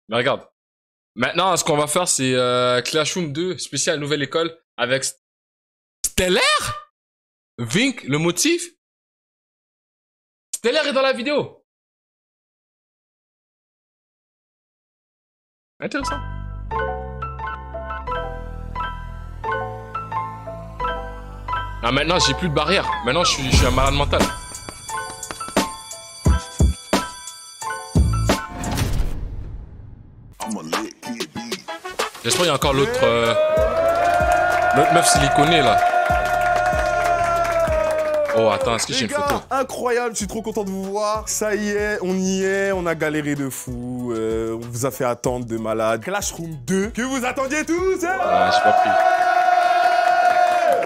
Mais regarde. Maintenant, ce qu'on va faire, c'est Classroom 2, spécial nouvelle école, avec Stellaire, Vink, le motif. Stellaire est dans la vidéo. Intéressant. Ah, maintenant, j'ai plus de barrière. Maintenant, je suis un malade mental. J'espère qu'il y a encore l'autre meuf siliconée là. Oh attends, est-ce que j'ai une photo? Incroyable, je suis trop content de vous voir. Ça y est, on y est, on a galéré de fou. On vous a fait attendre de malade. Classroom 2, que vous attendiez tous hein. Ah, j'ai pas pris.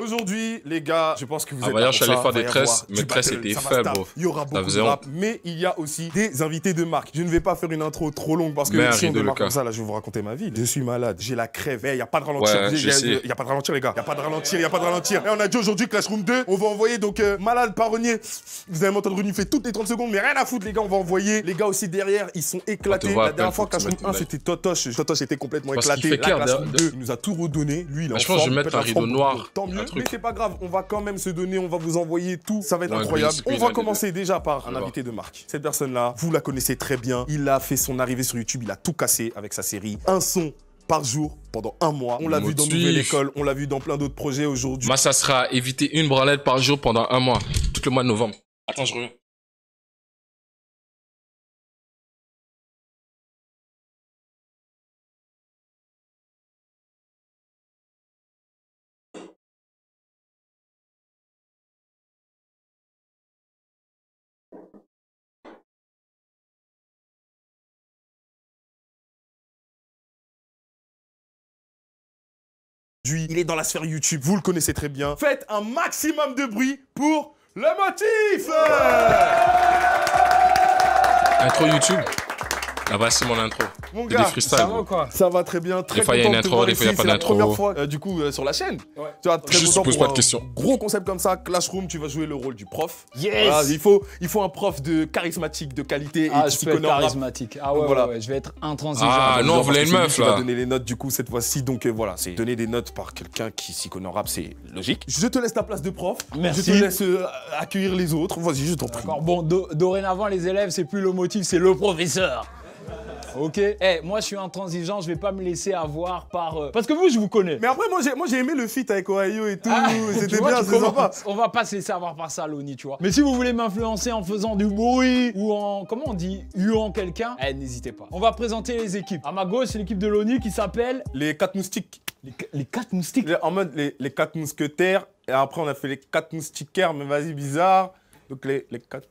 Aujourd'hui, les gars, je pense que vous êtes d'ailleurs, là je pour suis allé ça. faire des tresses. Mes tresses étaient faibles, bro. Il y aura beaucoup de rap, mais il y a aussi des invités de marque. Je ne vais pas faire une intro trop longue parce que si on démarre comme ça, là, je vais vous raconter ma vie. Je suis malade, j'ai la crève. Il n'y a pas de ralentir. Il n'y a pas de ralentir, les gars. Il n'y a pas de ralentir, il n'y a pas de ralentir. Et on a dit aujourd'hui, Classroom 2, on va envoyer donc malade, paronnier. Vous allez m'entendre renifler toutes les 30 secondes, mais rien à foutre, les gars. On va envoyer. Les gars aussi derrière, ils sont éclatés. La dernière fois, Classroom 1, c'était Totoche. Totoche était complètement éclaté. Là, Classroom 2, il nous a tout redonné. Lui, il est en forme. Je pense que je vais mettre un rideau noir. Tant mieux, mais c'est pas grave. On va quand même se donner, on va vous envoyer tout. Ça va être incroyable. On va commencer déjà par un invité de marque. Cette personne-là, vous la connaissez très bien. Il a fait son arrivée sur YouTube, il a tout cassé avec sa série. Un son par jour pendant un mois. On l'a vu dans Nouvelle École, on l'a vu dans plein d'autres projets aujourd'hui. Moi, ça sera éviter une branlette par jour pendant un mois. Tout le mois de novembre. Attends, je reviens. Il est dans la sphère YouTube, vous le connaissez très bien. Faites un maximum de bruit pour le motif. Intro YouTube. Là, voici mon intro. Mon gars, ça va quoi? Ça va très bien, très content. Des fois, il y a une intro, des fois, il n'y a pas d'intro. C'est la première fois, du coup, sur la chaîne. Ouais. Tu vois, très Juste pose pas de questions. Gros concept comme ça, Classroom, tu vas jouer le rôle du prof. Yes. Voilà, il faut un prof de charismatique, de qualité. Ah, je peux être charismatique. Ah ouais, voilà. Ouais, je vais être intransigeant. Ah non, vous voulez une meuf, là. Tu vas donner les notes, du coup, cette fois-ci. Donc voilà, c'est donner des notes par quelqu'un qui s'y connaît en rap, c'est logique. Je te laisse ta place de prof. Merci. Je te laisse accueillir les autres. Vas-y, je t'en prie. D'accord, bon, dorénavant, les élèves, c'est plus le motif, c'est le professeur. Ok. Moi je suis intransigeant, je vais pas me laisser avoir par... Parce que vous, je vous connais. Mais après, moi j'ai aimé le feat avec Ohio et tout. C'était bien, c'est sympa. On va pas se laisser avoir par ça, Loni, tu vois. Mais si vous voulez m'influencer en faisant du bruit ou en... Comment on dit? Huant quelqu'un, n'hésitez pas. On va présenter les équipes. À ma gauche, c'est l'équipe de Loni qui s'appelle... Les 4 moustiques. Les 4 moustiques? En mode les 4 mousquetaires. Et après, on a fait les 4 moustiquaires, mais vas-y, bizarre. Donc les 4...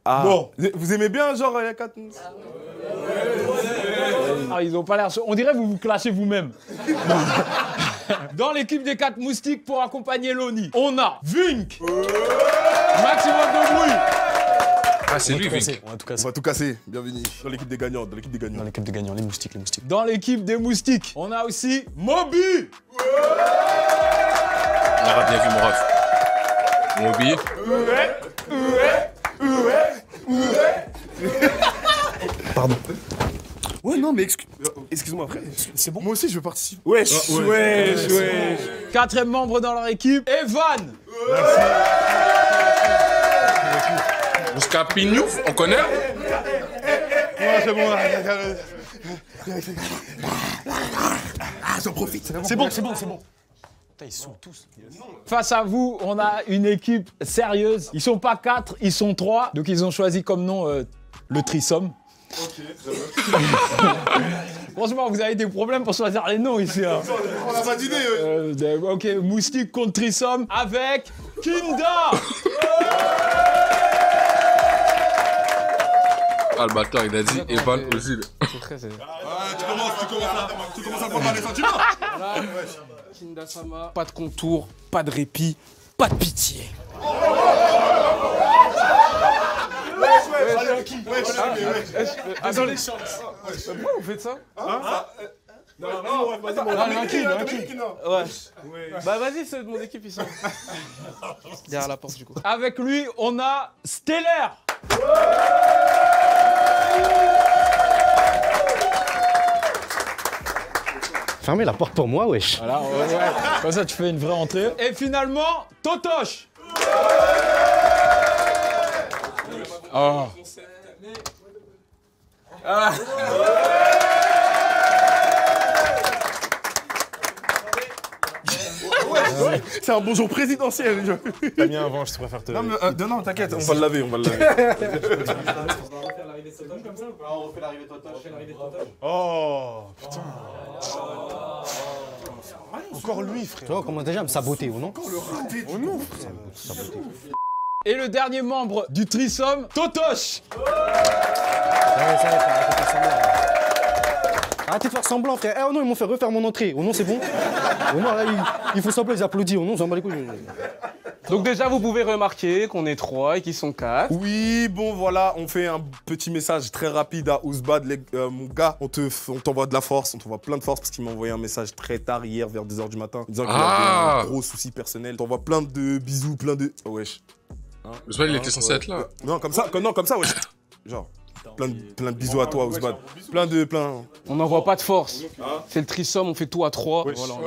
Ah. Bon, vous aimez bien genre les 4 moustiques? Ah, ils ont pas l'air... On dirait que vous vous clashez vous-même. Dans l'équipe des 4 moustiques pour accompagner Loni, on a Vink. Maximum de bruit. Ah, c'est lui, Vink. On va tout casser. Bienvenue dans l'équipe des gagnants. Dans l'équipe des gagnants, les moustiques. Dans l'équipe des moustiques, on a aussi Moby. On aura bien vu mon ref. Moby. Pardon. Ouais, non, mais excuse-moi, après, c'est bon. Moi aussi, je veux participer. Wesh. Quatrième membre dans leur équipe, Evan. Jusqu'à Pignouf, on connaît? Ouais, c'est bon. J'en profite. C'est bon. Ils sont tous. Face à vous, on a une équipe sérieuse. Ils sont pas 4, ils sont 3. Donc ils ont choisi comme nom le Trisome. Ok, très bien. Franchement, vous avez des problèmes pour choisir les noms ici. Hein. On n'a pas d'idée. Ok, Moustique contre Trisome avec Kinda. Ah, le bâtard, il a dit Evan aussi. Tu commences à prendre les sentiments. Kinda-sama, pas de contour, pas de répit, pas de pitié. Dans les chances. Pourquoi vous faites ça? Non, vas-y, Ouais. Bah vas-y, ceux de mon équipe, ils sont derrière la porte du coup. Avec lui, on a Stellaire. fermé la porte pour moi, wesh. Voilà, ouais. Comme ça, tu fais une vraie entrée. Et finalement, Totoche. Oh. Ah. C'est un bonjour présidentiel. T'as mis un vent, je préfère te... Non, t'inquiète, on va le laver, On refait l'arrivée de Totoche. Oh, putain. Encore lui, frère. Tu vois, comment déjà me saboter, ou non? Encore le raté. Oh non, frère. Et le dernier membre du threesome, Totoche. Arrêtez de faire semblant, frère. Eh, oh non, ils m'ont fait refaire mon entrée. Oh non, c'est bon. Oh non, là, ils font semblant, ils applaudissent. Oh non, j'en bats les couilles. Donc déjà, vous pouvez remarquer qu'on est 3 et qu'ils sont 4. Oui, bon, voilà, on fait un petit message très rapide à Ouzbad. Mon gars, on t'envoie de la force, on t'envoie plein de force parce qu'il m'a envoyé un message très tard hier, vers 2 h du matin, disant qu'il avait un gros souci personnel. T'envoies plein de bisous, plein de... Oh, wesh. Ouzbad, il était censé être là. Non, comme ça, wesh. Genre... Plein de bisous à toi, Ouzbad. On n'envoie pas de force. C'est le threesome, on fait tout à 3. Ouais. Voilà. En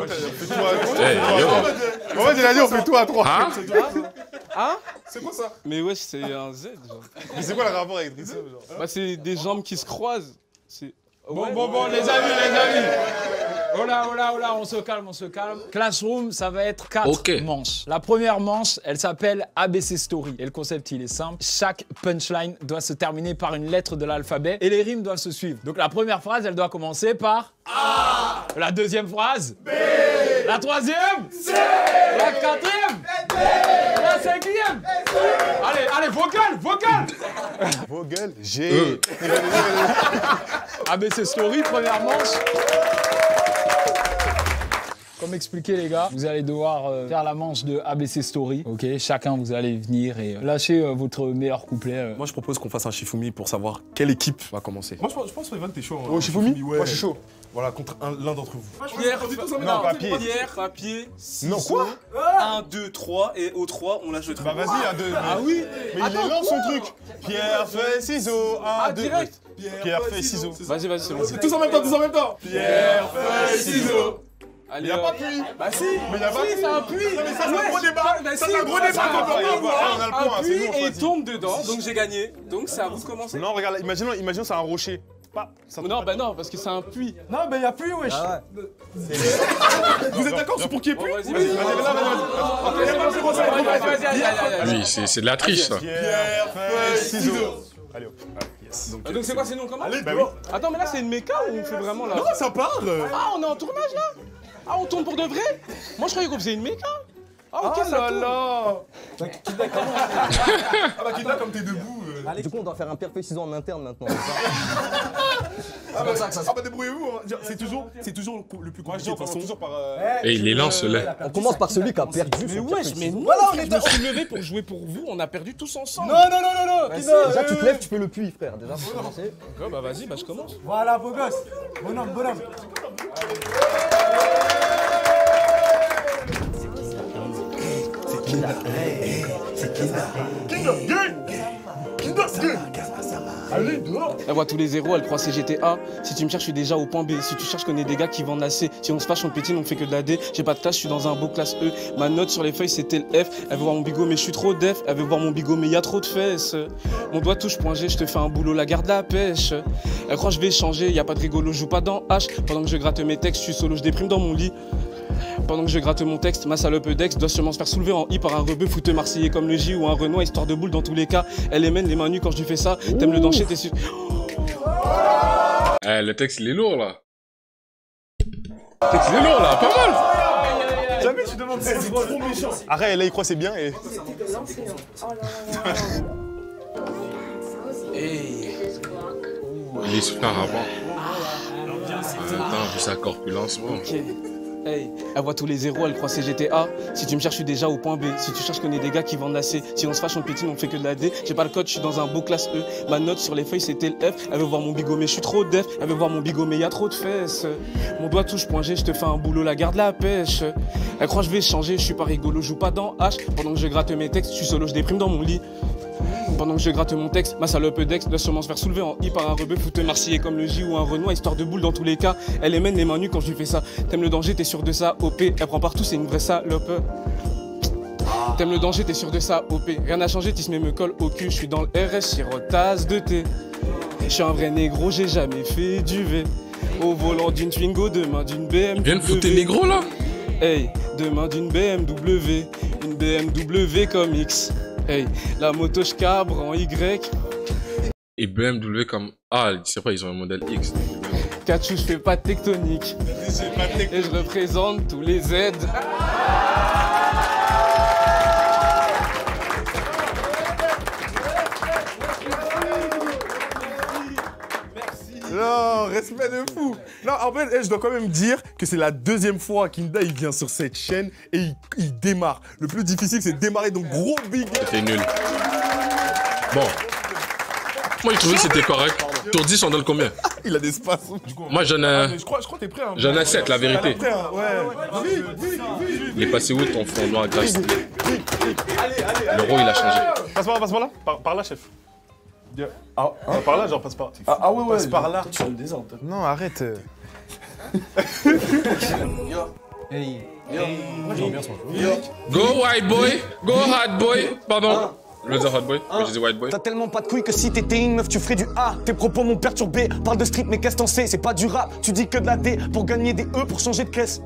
fait, il a dit on fait tout à 3. Hein? C'est quoi ça? Mais wesh, c'est un Z, genre. Mais c'est quoi le rapport avec threesome, genre? Bah, c'est des jambes qui se croisent. Bon, les amis. Oh là, on se calme. Classroom, ça va être 4 manches. La première manche, elle s'appelle ABC Story. Et le concept, il est simple. Chaque punchline doit se terminer par une lettre de l'alphabet et les rimes doivent se suivre. Donc la première phrase, elle doit commencer par A. La deuxième phrase, B. La troisième, C. La quatrième, D. La cinquième, S. Allez, vocal. Vogel, G. ABC Story, première manche. Comme expliqué les gars, vous allez devoir faire la manche de ABC Story. Ok, chacun vous allez venir et lâcher votre meilleur couplet. Moi je propose qu'on fasse un Shifumi pour savoir quelle équipe va commencer. Moi je pense que Evan t'es chaud. Oh Shifumi? Ouais. Moi je suis chaud. Voilà, contre l'un d'entre vous. Pierre, papier, Non, quoi? 1, 2, 3 et au 3 on lâche le truc. Bah vas-y, à 2. Ah oui? Mais il est lent son truc. Pierre, feuille, ciseaux. 1, 2. Pierre, feuille, ciseaux. Vas-y, c'est bon. Tous en même temps. Pierre, feuille, ciseaux. Allez, Y'a pas de pluie. Bah si, Mais y'a pas de pluie. c'est un puits. Non mais ça c'est un gros débat. Ça c'est un gros débat. On a le point, Un c'est puits nous on et il choisit. tombe dedans, donc j'ai gagné. Donc c'est à vous de commencer. Non, regarde, imaginons c'est un rocher. Non, bah non, parce que c'est un puits. Non, mais y'a plus, wesh. Vous êtes d'accord sur pour qui est plus? Vas-y. Lui, c'est de la triche, ça. Pierre, feuille, ciseaux. Allez hop. Donc c'est quoi, c'est nous, comment? Allez, bah oui. Attends, mais là c'est une méca ou on fait vraiment là? Non, ça part. Ah, on est en tournage là? Ah, on tourne pour de vrai? Moi je croyais qu'on faisait une méca. Ah, ok, ça tourne. Ah bah Kida, comme t'es debout. Du coup, on doit faire un pierre-feuille ciseaux en interne maintenant. Ah bah débrouillez-vous. C'est toujours le plus compliqué de toute façon. Et il les lance, là. On commence par celui qui a perdu. Mais wesh, mais non, Voilà, on je est me suis levé pour jouer pour vous, on a perdu tous ensemble. Non. Déjà, tu te lèves, tu fais le puits, frère. Déjà, pour commencer. Ok, bah vas-y, bah je commence. Voilà, beau gosse. Bonhomme. Elle voit tous les zéros, elle croit c'est GTA. Si tu me cherches, je suis déjà au point B. Si tu cherches, je connais des gars qui vendent la C. Si on se fâche, on pétine, on fait que de la D. J'ai pas de classe, je suis dans un beau classe E. Ma note sur les feuilles, c'était le F. Elle veut voir mon bigot, mais je suis trop def. Elle veut voir mon bigot, mais y a trop de fesses. Mon doigt touche point G, je te fais un boulot, la garde la pêche. Elle croit je vais changer, y a pas de rigolo, je joue pas dans H. Pendant que je gratte mes textes, je suis solo, je déprime dans mon lit. Pendant que je gratte mon texte, ma salope d'ex doit sûrement se faire soulever en I par un rebeu fouteux marseillais comme le J ou un Renoir, histoire de boule dans tous les cas. Elle émène les mains nues quand je lui fais ça. T'aimes le danser, t'es sûr. Eh, le texte, il est lourd, là. Le texte, il est lourd, là. Pas mal. Jamais tu demandes ça, c'est trop méchant. Arrête, là il croit c'est bien et... Il est super avant. Attends, vu sa corpulence, bon. Ok. Hey, elle voit tous les zéros, elle croit c'est GTA. Si tu me cherches, je suis déjà au point B. Si tu cherches, je connais des gars qui vendent la C. Si on se fâche, on pétine, on fait que de la D. J'ai pas le code, je suis dans un beau classe E. Ma note sur les feuilles, c'était le F. Elle veut voir mon bigot, mais je suis trop def. Elle veut voir mon bigot, mais y a trop de fesses. Mon doigt touche point G, je te fais un boulot, la garde la pêche. Elle croit je vais changer, je suis pas rigolo, je joue pas dans H. Pendant que je gratte mes textes, je suis solo, je déprime dans mon lit. Pendant que je gratte mon texte, ma salope d'ex doit sûrement se faire soulever en I par un rebeu fouteux marseillais comme le J ou un Renoir, histoire de boule dans tous les cas. Elle émène les mains nues quand je lui fais ça. T'aimes le danger, t'es sûr de ça, OP. Elle prend partout, c'est une vraie salope. T'aimes le danger, t'es sûr de ça, OP. Rien n'a changé, Tismé me colle au cul. Je suis dans le RS, sirotasse de thé. Je suis un vrai négro, j'ai jamais fait du V. Au volant d'une Twingo, demain d'une BMW. Viens de foutre tes négros là. Hey, demain d'une BMW. Une BMW comme X. Hey, la moto je cabre en Y. Et BMW comme... Ah, c'est pas, ils ont un modèle X. Kachou, je fais pas de tectonique. Et je représente tous les Z. Non, respect de fou. Non, en fait, je dois quand même dire que c'est la deuxième fois qu'Inda il vient sur cette chaîne et il démarre. Le plus difficile, c'est de démarrer, donc gros big. C'était nul. Bon. Moi, je trouvais que c'était correct. Tour 10, on donne combien? Il a des espaces. Moi, j'en ai... Je crois que t'es prêt. Hein. J'en ai 7, la vérité. Prêt, hein. Ouais. Il est passé où ton fond noir grâce? L'euro, il a changé. Passe par là. Par là, chef. Par là, genre, passe par là. Ah ouais, passe par là. Sur le désordre. Non, arrête. Hey. Moi, j'aime bien son jeu. Go white boy. Go hard boy. Pardon. Je veux dire hot boy, moi je dis white boy. T'as tellement pas de couilles que si t'étais une meuf tu ferais du A. Tes propos m'ont perturbé, parle de street mais qu'est-ce t'en sais? C'est pas du rap, tu dis que de la D pour gagner des E pour changer de caisse.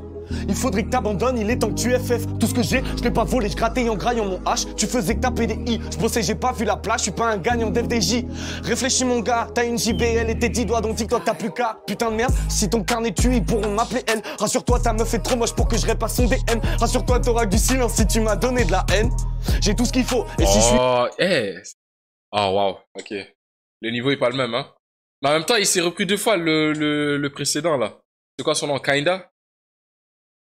Il faudrait que t'abandonnes, il est temps que tu FF. Tout ce que j'ai, je l'ai pas volé, je grattais en graillant mon H. Tu faisais que taper des I, je bossais, j'ai pas vu la plage, je suis pas un gagnant d'FDJ. Réfléchis mon gars, t'as une JBL et tes 10 doigts, donc dis-toi que t'as plus qu'à. Putain de merde, si ton carnet tue, ils pourront m'appeler elle. Rassure-toi, ta meuf est trop moche pour que je répasse son DM. Rassure-toi, t'auras du silence si tu m'as donné de la haine. J'ai tout ce qu'il faut, et si je suis... Oh, oh wow, ok. Le niveau est pas le même, hein. Mais en même temps, il s'est repris 2 fois le précédent, là. C'est quoi son nom? Kinda?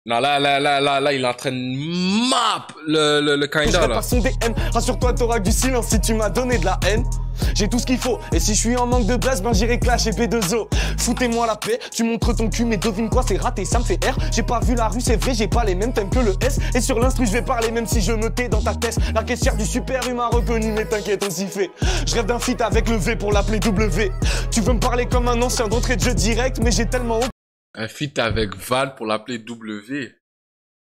Non, là, il entraîne map le Kinda, là. Son DM. Rassure-toi, t'auras du silence si tu m'as donné de la haine. J'ai tout ce qu'il faut, et si je suis en manque de blesse, ben j'irai clash et B2O. Foutez-moi la paix, tu montres ton cul, mais devine quoi, c'est raté, ça me fait R. J'ai pas vu la rue, c'est vrai, j'ai pas les mêmes thèmes que le S. Et sur l'instru, je vais parler même si je me tais dans ta tête. La caissière du super U m'a reconnu, mais t'inquiète, on s'y fait. Je rêve d'un feat avec le V pour l'appeler W. Tu veux me parler comme un ancien d'entrée de jeu direct, mais j'ai tellement... Un feat avec Val pour l'appeler W.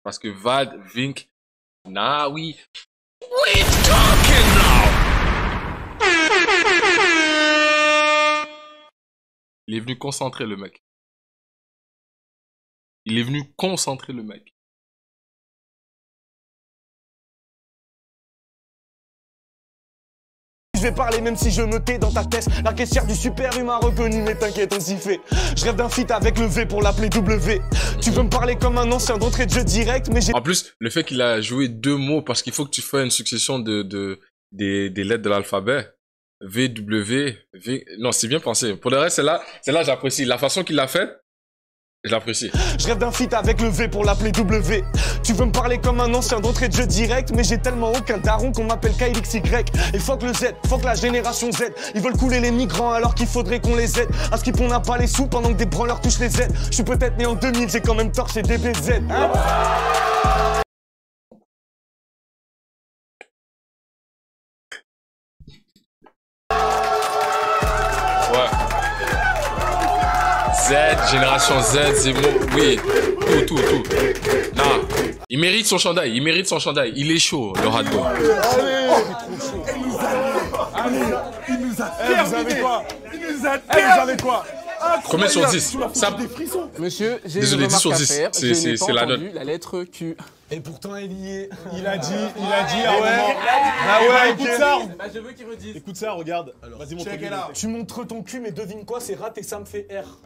Parce que Val, Vink, nah, we talking now! Il est venu concentrer le mec. Il est venu concentrer le mec. Je vais parler même si je me tais dans ta tête. La caissière du super U m'a reconnu, mais t'inquiète, on s'y fait. Je rêve d'un feat avec le V pour l'appeler W. Tu veux me parler comme un ancien d'entrée de jeu direct, mais j'ai... En plus, le fait qu'il a joué 2 mots, parce qu'il faut que tu fasses une succession des lettres de l'alphabet. V, W, V... Non, c'est bien pensé. Pour le reste, celle-là, j'apprécie. La façon qu'il l'a faite, je l'apprécie. Je rêve d'un feat avec le V pour l'appeler W. Tu veux me parler comme un ancien d'entrée de jeu direct, mais j'ai tellement aucun daron qu'on m'appelle KLXY. Et fuck le Z, fuck la génération Z. Ils veulent couler les migrants alors qu'il faudrait qu'on les aide. À ce qu'ils n'a pas les sous pendant que des branleurs touchent les aides. Je suis peut-être né en 2000, j'ai quand même torché DBZ. Hein? Z, génération Z, Zemmour, oui, tout. Non, il mérite son chandail, il est chaud, le radbo. Il nous a terminé. Vous avez quoi? Combien sur 10? Ça... Monsieur, j'ai désolé, une 10 sur remarque 10, à faire. c'est la note. La lettre Q. Et pourtant, elle y est. Il a dit à un moment. Ah ouais, écoute ça. Je veux qu'il redise. Écoute ça, regarde. Vas-y, montre. Tu montres ton cul, mais devine quoi, c'est raté, ça me fait R.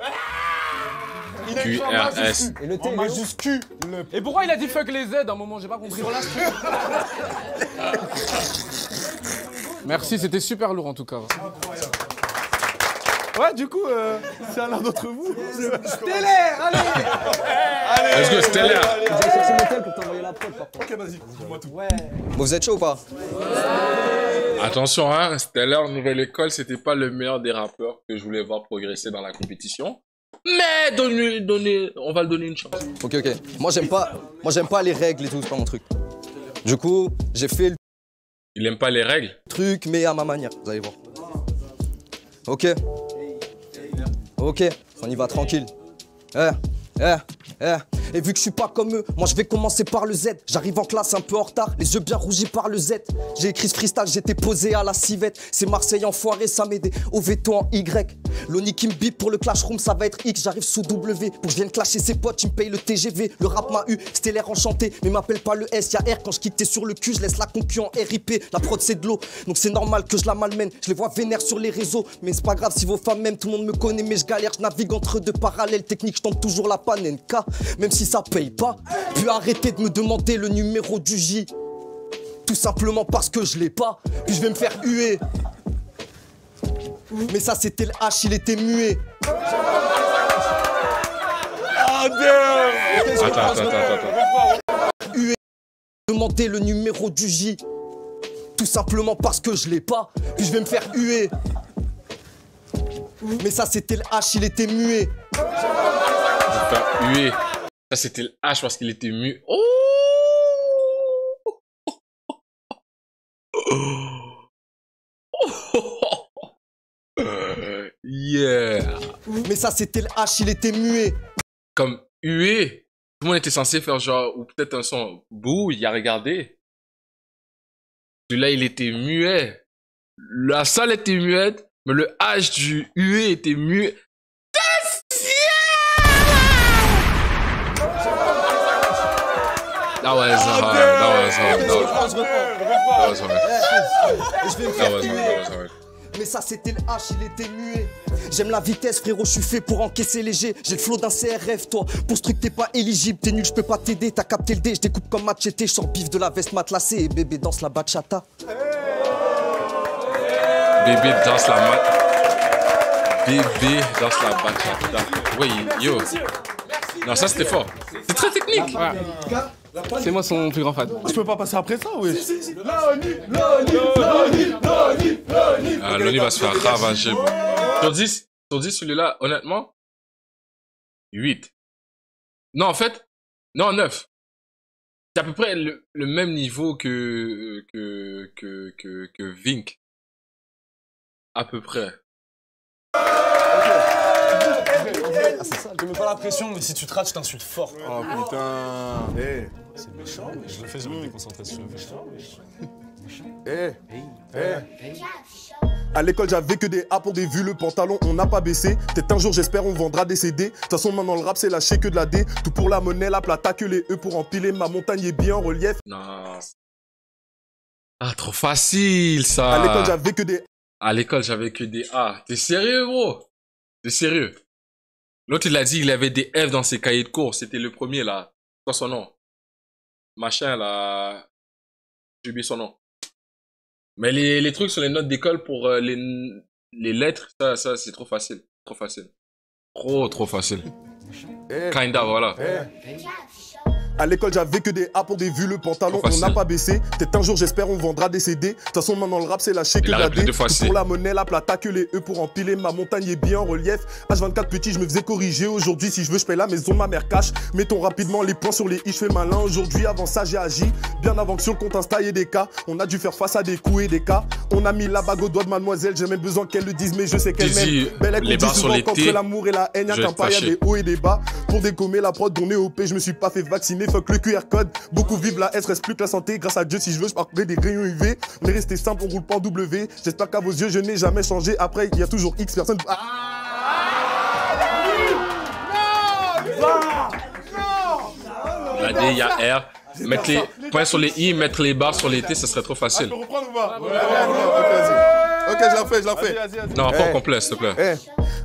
Il a écrit en majuscule. Et le T, en majuscule. Et pourquoi il a dit fuck les Z à un moment? J'ai pas compris. Merci, c'était super lourd en tout cas. Incroyable. Ouais, du coup, c'est à l'un d'entre vous. Stellaire, allez. Let's go, Stellaire. J'ai cherché mon tel pour t'envoyer la prod, par contre. Ok, vas-y, dis-moi tout. Ouais. Bon, vous êtes chaud ou pas? Attention, hein, Stellaire, nouvelle école, c'était pas le meilleur des rappeurs que je voulais voir progresser dans la compétition. Mais on va le donner une chance. Ok. Moi, j'aime pas les règles et tout, c'est pas mon truc. Du coup, j'ai fait le Il aime pas les règles. Truc, mais à ma manière, vous allez voir. Ok. Ok, on y va tranquille. Et vu que je suis pas comme eux, moi je vais commencer par le Z. J'arrive en classe un peu en retard, les yeux bien rougis par le Z. J'ai écrit ce freestyle, j'étais posé à la civette. C'est Marseille enfoiré, ça m'aidait. Au veto en Y. Loni qui me bip pour le clash room, ça va être X. J'arrive sous W pour que je vienne clasher ses potes. Il me paye le TGV. Le rap m'a eu, c'était l'air enchanté. Mais m'appelle pas le S, y'a R. Quand je quitte sur le cul, je laisse la concu en RIP. La prod c'est de l'eau, donc c'est normal que je la malmène. Je les vois vénère sur les réseaux, mais c'est pas grave si vos femmes m'aiment. Tout le monde me connaît, mais je galère. Je navigue entre deux parallèles techniques. Je tente toujours la panne NK, même si ça paye pas. Puis arrêtez de me demander le numéro du J. Tout simplement parce que je l'ai pas. Puis je vais me faire huer. Mais ça c'était le H, il était muet. Attends. Huer. Demander le numéro du J. Tout simplement parce que je l'ai pas. Puis je vais me faire huer. Mais ça c'était le H, il était muet. Je vais me faire huer. Ça, c'était le H parce qu'il était muet. Oh! Yeah! Mais ça, c'était le H, il était muet. Comme hué. Tout le monde était censé faire genre, ou peut-être un son bouh, il a regardé. Celui-là, il était muet. La salle était muette, mais le H du hué était muet. That was hard. Mais ça c'était le H, il était muet. J'aime la vitesse frérot, je suis fait pour encaisser léger. J'ai le flow d'un CRF toi. Pour ce truc t'es pas éligible, t'es nul, je peux pas t'aider. T'as capté le dé, je découpe comme machete. Je sors bif de la veste matelassée et bébé danse la bachata. Bébé danse la bachata. Oui, yo. Non, ça c'était fort. C'est très technique. Ouais. C'est moi son plus grand fan. Je peux pas passer après ça, oui. Loni va se faire ravager. Sur 10, celui-là, honnêtement, 8. Non, en fait, non, 9. C'est à peu près le même niveau que Vink. À peu près. Ah, c'est ça, je mets pas la pression, mais si tu te rates, je t'insulte fort. Oh putain. Hey. C'est méchant, mais je le fais, je me déconcentrer sur le méchant. À l'école j'avais que des A pour des vues, le pantalon on n'a pas baissé. Peut-être un jour j'espère on vendra des CD. De toute façon maintenant le rap c'est lâché que de la D. Tout pour la monnaie, la plata que les E pour empiler. Ma montagne est bien en relief. Non. Ah trop facile ça. À l'école j'avais que des A. T'es sérieux gros? T'es sérieux? L'autre il a dit qu'il avait des F dans ses cahiers de cours. C'était le premier là. Quoi son nom? Machin là. J'ai oublié son nom. Mais les trucs sur les notes d'école pour les lettres, ça c'est trop facile. Trop facile. Trop facile. Kinda, voilà. À l'école j'avais que des A pour des vues, le pantalon on n'a pas baissé. Peut-être un jour j'espère on vendra des CD. De toute façon maintenant le rap c'est lâché que de la D. Tout pour la monnaie, la plata que les E pour empiler. Ma montagne est bien en relief. H24 petit je me faisais corriger. Aujourd'hui si je veux je paye la maison, ma mère cache. Mettons rapidement les points sur les I, je fais malin. Aujourd'hui avant ça j'ai agi. Bien avant que sur le compte Insta y ait des cas. On a dû faire face à des coups et des cas. On a mis la bague au doigt de mademoiselle. J'ai même besoin qu'elle le dise mais je sais qu'elle m'aime. Belle qu'on dit souvent qu'entre l'amour et la haine y'a qu'un pas, y'a des hauts et des bas. Pour dégommer la prod on est OP. Je me suis pas fait vacciner. Fuck le QR code. Beaucoup vivent la S, reste plus que la santé. Grâce à Dieu, si je veux, je parcourais des rayons UV. Mais restez simple, on roule pas en W. J'espère qu'à vos yeux, je n'ai jamais changé. Après, il y a toujours X personnes. Il y a D, il y a R. Mettre les points sur les I, mettre les barres sur les T, ça serait trop facile. Je peux reprendre ou pas? Ok, je la fais. Vas-y. Non, pas en complet, s'il te plaît.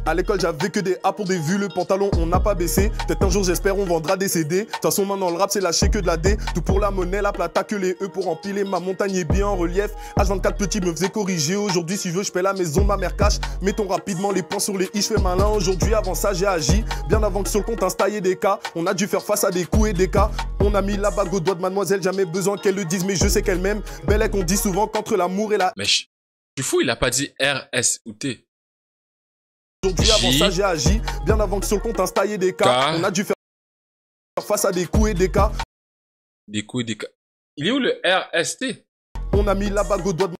À l'école, j'avais que des A pour des vues, le pantalon, on n'a pas baissé. Peut-être un jour, j'espère, on vendra des CD. De toute façon, maintenant, le rap, c'est lâché que de la D. Tout pour la monnaie, la plata que les E pour empiler. Ma montagne est bien en relief. H24 petit me faisait corriger. Aujourd'hui, si je veux, je paie la maison, ma mère cache. Mettons rapidement les points sur les I, je fais malin. Aujourd'hui, avant ça, j'ai agi. Bien avant que sur le compte Insta y ait des cas. On a dû faire face à des coups et des cas. On a mis la bague au doigt de mademoiselle. Jamais besoin qu'elle le dise, mais je sais qu'elle m'aime. Belle est qu'on dit souvent qu'entre l'amour et la. Mais je suis fou, il a pas dit R, S ou T. Aujourd'hui, avant ça, j'ai agi. Bien avant que sur le compte Insta y ait des cas. On a dû faire face à des coups et des cas. Des coups et des cas. Il est où le R, S, T? on a mis la bague au doigt de...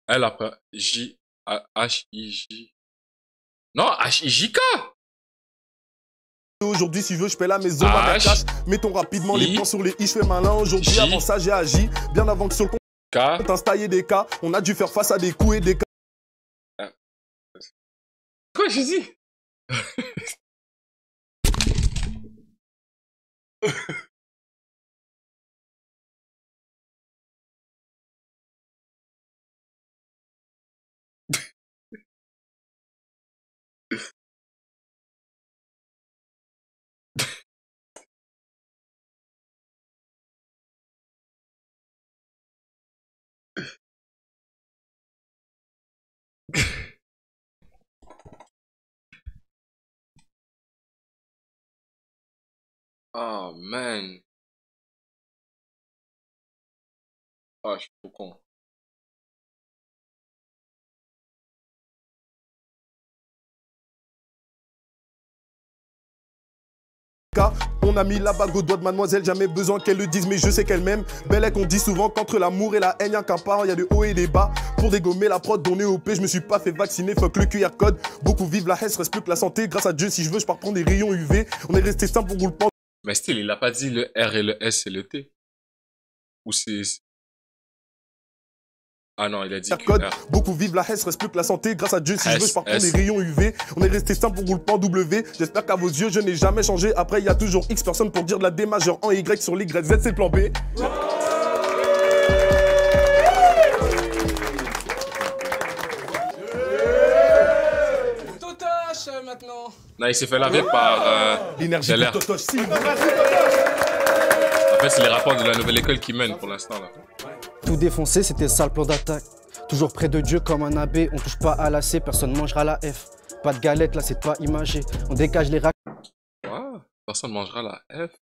Elle après, H-I-J... Non, H-I-J-K. Aujourd'hui, si je veux, je paie la maison, ma cash. Mettons rapidement les points sur les i, je fais malin. Aujourd'hui, avant ça, j'ai agi. Bien avant que sur le compte, on installé des cas. On a dû faire face à des coups et des cas. Quoi, j'ai dit? Oh man. Ah, je suis trop con. On a mis la bague au doigt de mademoiselle, jamais besoin qu'elle le dise, mais je sais qu'elle m'aime. Belle est qu'on dit souvent qu'entre l'amour et la haine, y'a qu'un pas, y'a des hauts et des bas. Pour dégommer la prod, donner au P, je me suis pas fait vacciner, fuck le QR code. Beaucoup vivent la haine, reste plus que la santé. Grâce à Dieu, si je veux, je pars prendre des rayons UV. On est resté simple pour rouler. Mais still, il a pas dit le R et le S et le T. Ou c'est... Ah non, il a dit QR. Beaucoup vivent la haine, reste plus que la santé. Grâce à Dieu, si je veux, je pars prendre des rayons UV. On est resté simple pour rouler pas en W. J'espère qu'à vos yeux, je n'ai jamais changé. Après, il y a toujours X personnes pour dire de la D majeure en Y sur l'Y, Z, c'est le plan B. Totoche maintenant. Non, il s'est fait laver par... l'énergie de Totoche, si. En fait, c'est les rapports de la nouvelle école qui mènent pour l'instant, là. Tout défoncé, c'était ça le plan d'attaque. Toujours près de Dieu comme un abbé, on touche pas à la C, personne mangera la F. Pas de galette, là c'est pas imagé. On dégage les racks. Wow, personne mangera la F.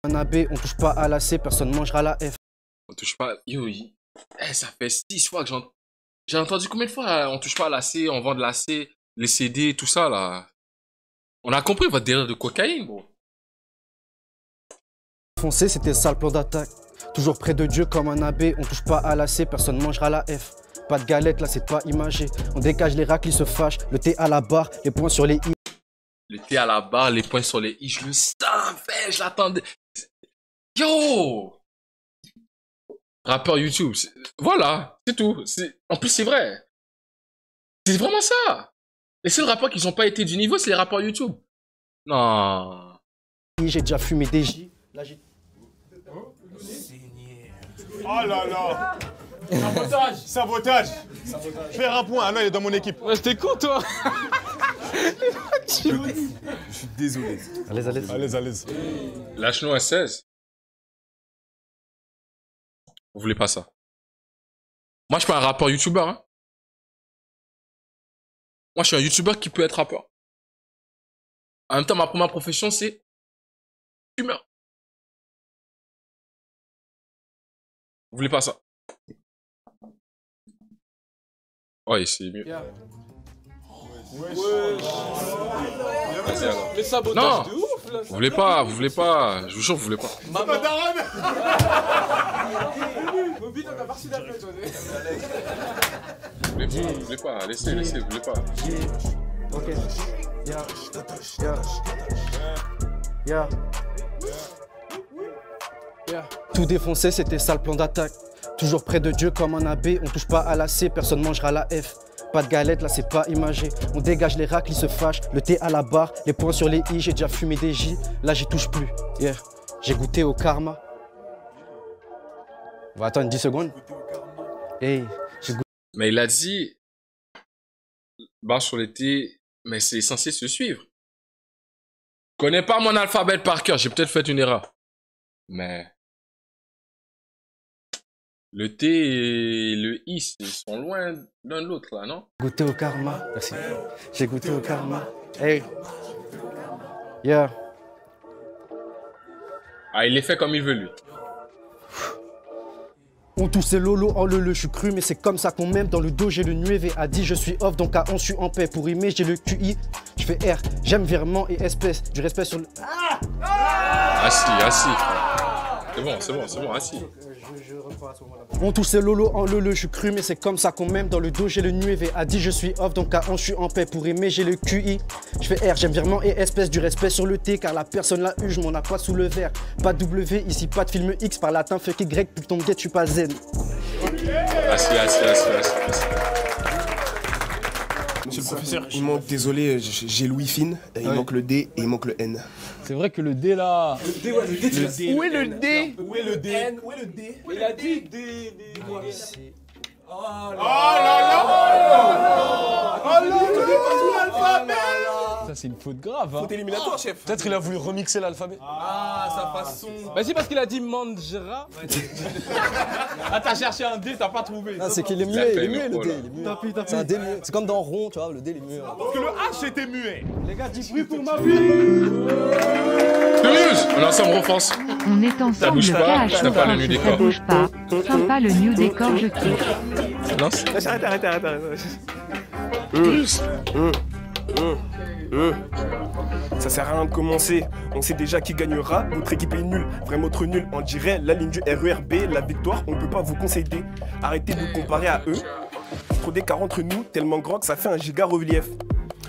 Un abbé, on touche pas à la C, personne mangera la F. On touche pas... Yo, ça fait 6 fois que j'ai entendu combien de fois on touche pas à la C, on vend de la C, les CD, tout ça, là. On a compris votre délire de cocaïne, bro. Foncé, c'était ça le plan d'attaque. Toujours près de Dieu comme un abbé, on touche pas à la C, personne mangera la F. Pas de galette, là c'est pas imagé. On dégage les racks, ils se fâchent. Le T à la barre, les points sur les I. Le T à la barre, les points sur les I, je le savais, je l'attendais. Yo! Rappeur YouTube, voilà, c'est tout. En plus, c'est vrai. C'est vraiment ça. Les seuls rappeurs qui n'ont pas été du niveau, c'est les rappeurs YouTube. Non. J'ai déjà fumé des J. Là, j'ai... Oh là là. Sabotage. Sabotage. Faire un point, alors il est dans mon équipe. Ouais, t'es con toi. Je suis désolé. Allez. Lâche-nous un 16. Vous voulez pas ça? Moi, je suis pas un rappeur youtubeur, hein. Moi, je suis un youtubeur qui peut être rappeur. En même temps, ma première profession, c'est fumeur. Vous voulez pas ça? Ouais, c'est mieux. Vas-y alors. Les sabotages non, de ouf là. Vous voulez pas. Je vous jure, vous voulez pas. Maman. Vous voulez pas, laissez, vous voulez pas. Ok. Yeah. Tout défoncé, c'était ça le plan d'attaque. Toujours près de Dieu comme un abbé, on touche pas à la C, personne mangera la F. Pas de galette, là c'est pas imagé. On dégage les racks, ils se fâchent. Le T à la barre, les points sur les I, j'ai déjà fumé des J. Là j'y touche plus. Yeah. J'ai goûté au karma. On va attendre 10 secondes. Hey, j'ai goûté. Mais il a dit barre sur les T, mais c'est censé se suivre. Je connais pas mon alphabet par cœur, j'ai peut-être fait une erreur. Mais le T et le I, ils sont loin l'un de l'autre, là, non? Goûté au karma. Merci. J'ai goûté au karma. Hey. Yeah. Ah, il est fait comme il veut, lui. On toussait Lolo en le, je suis cru, mais c'est comme ça qu'on m'aime. Dans le dos, j'ai le nueve a dit je suis off, donc à 11, je suis en paix. Pour rimer, j'ai le QI, je fais R, j'aime virement et espèce. Du respect sur le. Assis. C'est bon, assis. Je reprends à ce moment-là. On toussait Lolo en le, je suis cru, mais c'est comme ça qu'on m'aime. Dans le dos, j'ai le nueve a dit je suis off, donc à 11, je suis en paix. Pour rimer, j'ai le QI, je fais R, j'aime virement et espèce. Du respect sur le T, car la personne l'a eu, je m'en a pas sous le verre. Pas de W, ici pas de film X, par latin, fuck Y, plus ton guet, je suis pas zen. Assis. Monsieur le professeur, il manque, désolé, j'ai Louis Fine, il manque le D et il manque le N. C'est vrai que le D là. Le D, Où est le D? Où est le D? Il a dit D. Oh là Ça, c'est une faute grave. Hein. Faute éliminatoire, chef. Peut-être il a voulu remixer l'alphabet. Ah, sa façon. Bah si, parce qu'il a dit Mandjera. Ah, t'as cherché un D, t'as pas trouvé. Ah, c'est qu'il est muet, il est muet le D, il est muet. C'est un D muet. C'est comme dans Rond, tu vois, le D il est muet. Parce que le H était muet. Les gars, 10 bruits pour ma vie. On est ensemble, refonce. On est ensemble, Ça bouge pas, ça pas le new décor. Ça bouge pas. Sympa le new décor, je kiffe. Lance. Arrête. Ça sert à rien de commencer, on sait déjà qui gagnera. Votre équipe est nulle, vraiment trop nulle. On dirait la ligne du RERB, la victoire, on peut pas vous concéder. Arrêtez de vous comparer à eux. Trop d'écart entre nous, tellement grand que ça fait un giga relief.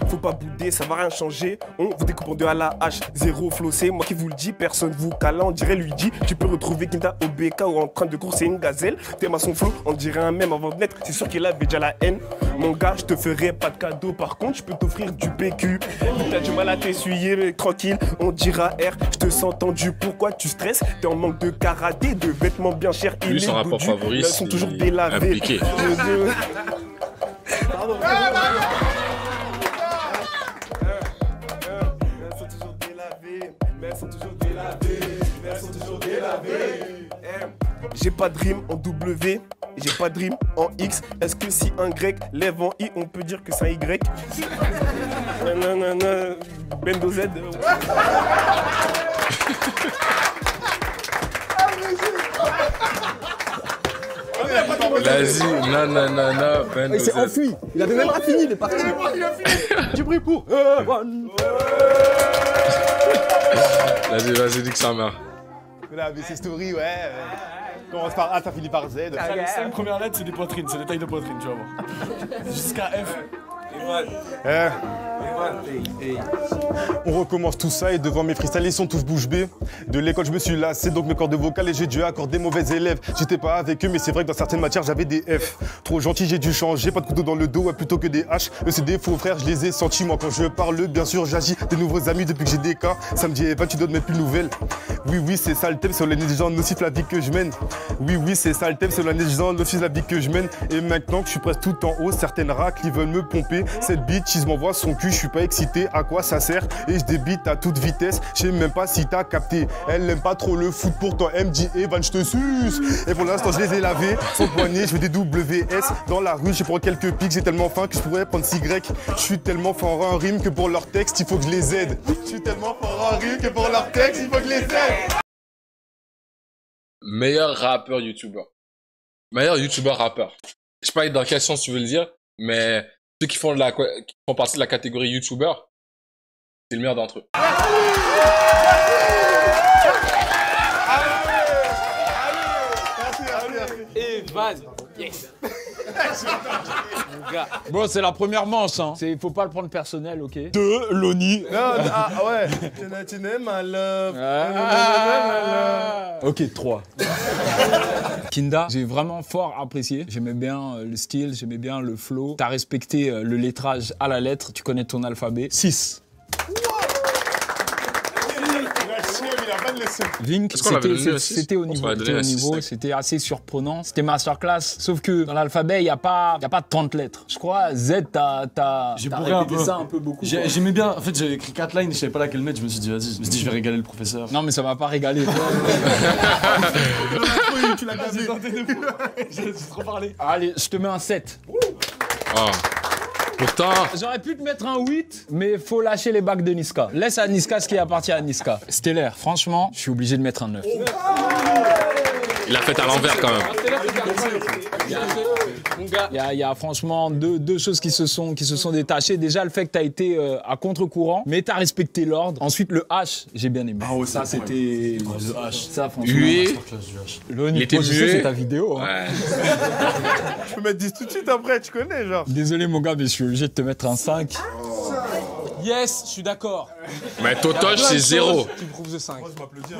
Faut pas bouder, ça va rien changer. On vous découpe en deux à la hache, zéro flossé. Moi qui vous le dis, personne vous cala, on dirait lui dit. Tu peux retrouver Kinta au BK ou en train de courser une gazelle. T'aimes à son flow, on dirait un même avant de naître. C'est sûr qu'il avait déjà la haine. Mon gars, je te ferai pas de cadeau. Par contre, je peux t'offrir du PQ. T'as du mal à t'essuyer, mais tranquille, on dira R. Je te sens tendu, pourquoi tu stresses? T'es en manque de karaté, de vêtements bien chers. Lui, son rapport favori, ils sont toujours délavés. Impliqué. Pardon. J'ai pas de rime en W, j'ai pas de rime en X. Est-ce que si un grec lève en I, on peut dire que c'est un Y? Bendo Z. Vas-y, nanana, Bendo Z. Il s'est enfui, il avait même pas fini, il est parti. Du bruit pour. Vas-y, dis que ça meurt. La ABC Story, ouais. Commence par A, ça finit par Z. Les 5 premières lettres, c'est des poitrines, c'est des tailles de poitrine, tu vas voir. Jusqu'à F. On recommence tout ça et devant mes freestyles ils sont tous bouche bée. De l'école je me suis lassé donc mes cordes vocales et j'ai dû accorder mauvais élèves. J'étais pas avec eux mais c'est vrai que dans certaines matières j'avais des F. Trop gentil j'ai dû changer, pas de couteau dans le dos plutôt que des H. C'est des faux frères je les ai sentis, moi quand je parle bien sûr j'agis. Des nouveaux amis depuis que j'ai des cas, samedi et 20 tu dois te mettre plus nouvelle. Oui c'est ça le thème sur les négligents nocifs la vie que je mène. Oui c'est ça le thème sur la négligents nocifs la vie que je mène. Et maintenant que je suis presque tout en haut, certaines racles ils veulent me pomper. Cette bitch ils m'envoient son cul, je suis pas excité, à quoi ça sert? Et je débite à toute vitesse, je sais même pas si t'as capté. Elle n'aime pas trop le foot, pourtant elle me dit Evan je te suce. Et pour l'instant je les ai lavés, sans poignet, je fais des WS dans la rue, je prends quelques pics, j'ai tellement faim que je pourrais prendre 6 grecs. Je suis tellement fort en rime que pour leur texte il faut que je les aide. Je suis tellement fort en rime que pour leur texte il faut que je les aide. Meilleur rappeur youtubeur. Meilleur youtubeur rappeur. Je sais pas dans quel sens tu veux le dire, mais ceux qui font partie de la catégorie youtubeur, c'est le meilleur d'entre eux. Evan, yes. Bon, c'est la première manche, hein. Faut pas le prendre personnel, ok? De Loni. Ah ouais. My love. Ok, 3. Kinda, j'ai vraiment fort apprécié. J'aimais bien le style, j'aimais bien le flow. T'as respecté le lettrage à la lettre, tu connais ton alphabet. 6. Vink, c'était au niveau, c'était assez surprenant. C'était masterclass, sauf que dans l'alphabet, il n'y a pas 30 lettres. Je crois, Z, J'ai bourré un peu. Ça un peu beaucoup. J'aimais bien, en fait j'avais écrit 4 lines, je savais pas laquelle mettre, je me suis dit vas-y, je me suis dit je vais régaler le professeur. Non mais ça m'a pas régalé. Tu l'as gazé. J'ai trop parlé. Allez, je te mets un 7. Ah. Pourtant... J'aurais pu te mettre un 8, mais faut lâcher les bacs de Niska. Laisse à Niska ce qui appartient à Niska. Stellaire, franchement, je suis obligé de mettre un 9. Il a fait à l'envers quand même. Il y a franchement deux choses qui se sont détachées. Déjà, le fait que tu as été à contre-courant, mais tu as respecté l'ordre. Ensuite, le H, j'ai bien aimé. Ah ouais, ça, c'était... Le H. Ça, franchement... Il était muet. C'est ta vidéo. Hein. Ouais. Je peux mettre 10 tout de suite après, tu connais, genre. Désolé, mon gars, mais je suis obligé de te mettre un 5. Yes, je suis d'accord. Mais Totoche, c'est 0. Tu me prouves de 5. Moi, je m'applaudis.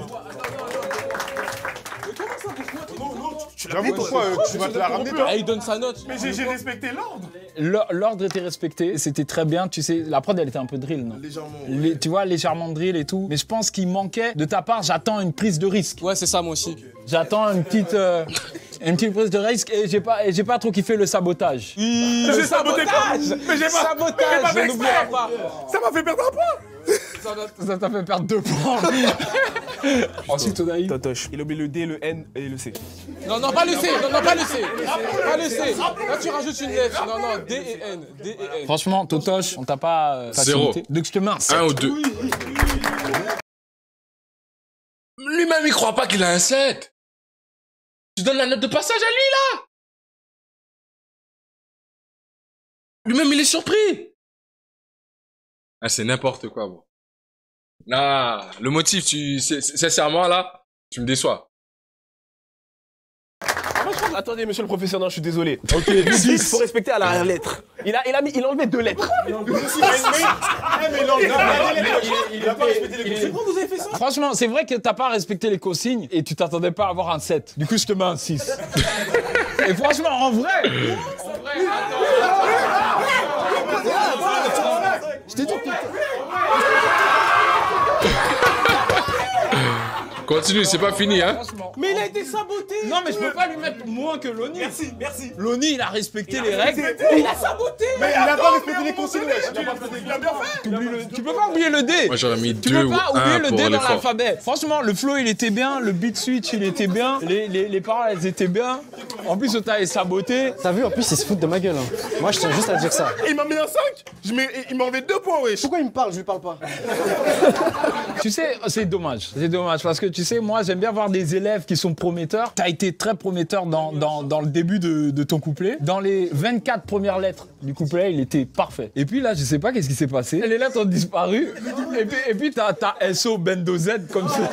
J'avoue, pourquoi tu vas te la ramener, toi? Il donne sa note. Mais j'ai respecté l'ordre. L'ordre était respecté, c'était très bien. Tu sais, la prod, elle était un peu drill, non? Légèrement. Tu vois, légèrement drill et tout. Mais je pense qu'il manquait, de ta part, j'attends une prise de risque. Ouais, c'est ça, moi aussi. J'attends une petite prise de risque et j'ai pas trop kiffé le sabotage. J'ai saboté quoi? Mais j'ai pas Sabotage, je n'oublierai pas. Ça m'a fait perdre un point. Ça t'a fait perdre 2 points. Ensuite, on a eu... Totoche. Il oublie le D, le N et le C. Non, pas le C. Non, pas le C. Pas le C. Là, tu rajoutes une F. Non, D et N. D et N. Franchement, Totoche, on t'a pas... 0. Donc, je te mets un 7. 1 ou 2. Lui-même, il croit pas qu'il a un 7. Tu donnes la note de passage à lui, là. Lui-même, il est surpris. Ah, c'est n'importe quoi, bon. Nah, le motif, sincèrement, là, tu me déçois. Attendez, monsieur le professeur, non, je suis désolé. Ok, 6, faut respecter à la lettre. Il a enlevé 2 lettres. Il a pas respecté les consignes. Pourquoi vous avez fait ça? Franchement, c'est vrai que t'as pas respecté les consignes et tu t'attendais pas à avoir un 7. Du coup, je te mets un 6. Et franchement, en vrai... Je t'ai dit que... Continue, c'est pas fini, hein. Mais il a été saboté. Non, mais je peux pas lui mettre moins que Loni. Merci. Loni, il a respecté les règles. Il a saboté. Mais il a pas respecté les consignes, il a bien fait. Tu peux pas oublier le D. Moi, j'aurais mis Tu 2 peux ou pas 1 oublier le pour D dans l'effort. l'alphabet. Franchement, le flow, il était bien. Le beat switch, il était bien. Les paroles, elles étaient bien. En plus, Ota est saboté. T'as vu, en plus, il se fout de ma gueule. Hein. Moi, je tiens juste à dire ça. Il m'a mis un 5. Il m'a enlevé 2 points, wesh. Pourquoi il me parle? Je lui parle pas. Tu sais, c'est dommage. C'est dommage parce que tu sais, moi, j'aime bien voir des élèves qui sont prometteurs. T'as été très prometteur dans le début de ton couplet. Dans les 24 premières lettres du couplet, il était parfait. Et puis là, je sais pas qu'est-ce qui s'est passé. Les lettres ont disparu. Et puis t'as SO Bendo Z comme ça.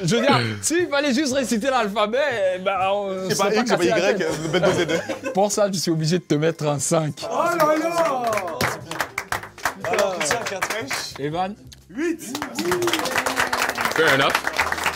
Je veux dire, s'il fallait juste réciter l'alphabet, C'est pas X, c'est pas Y, Bendo Z. Pour ça, je suis obligé de te mettre un 5. Oh là là. Evan 8. Fair enough.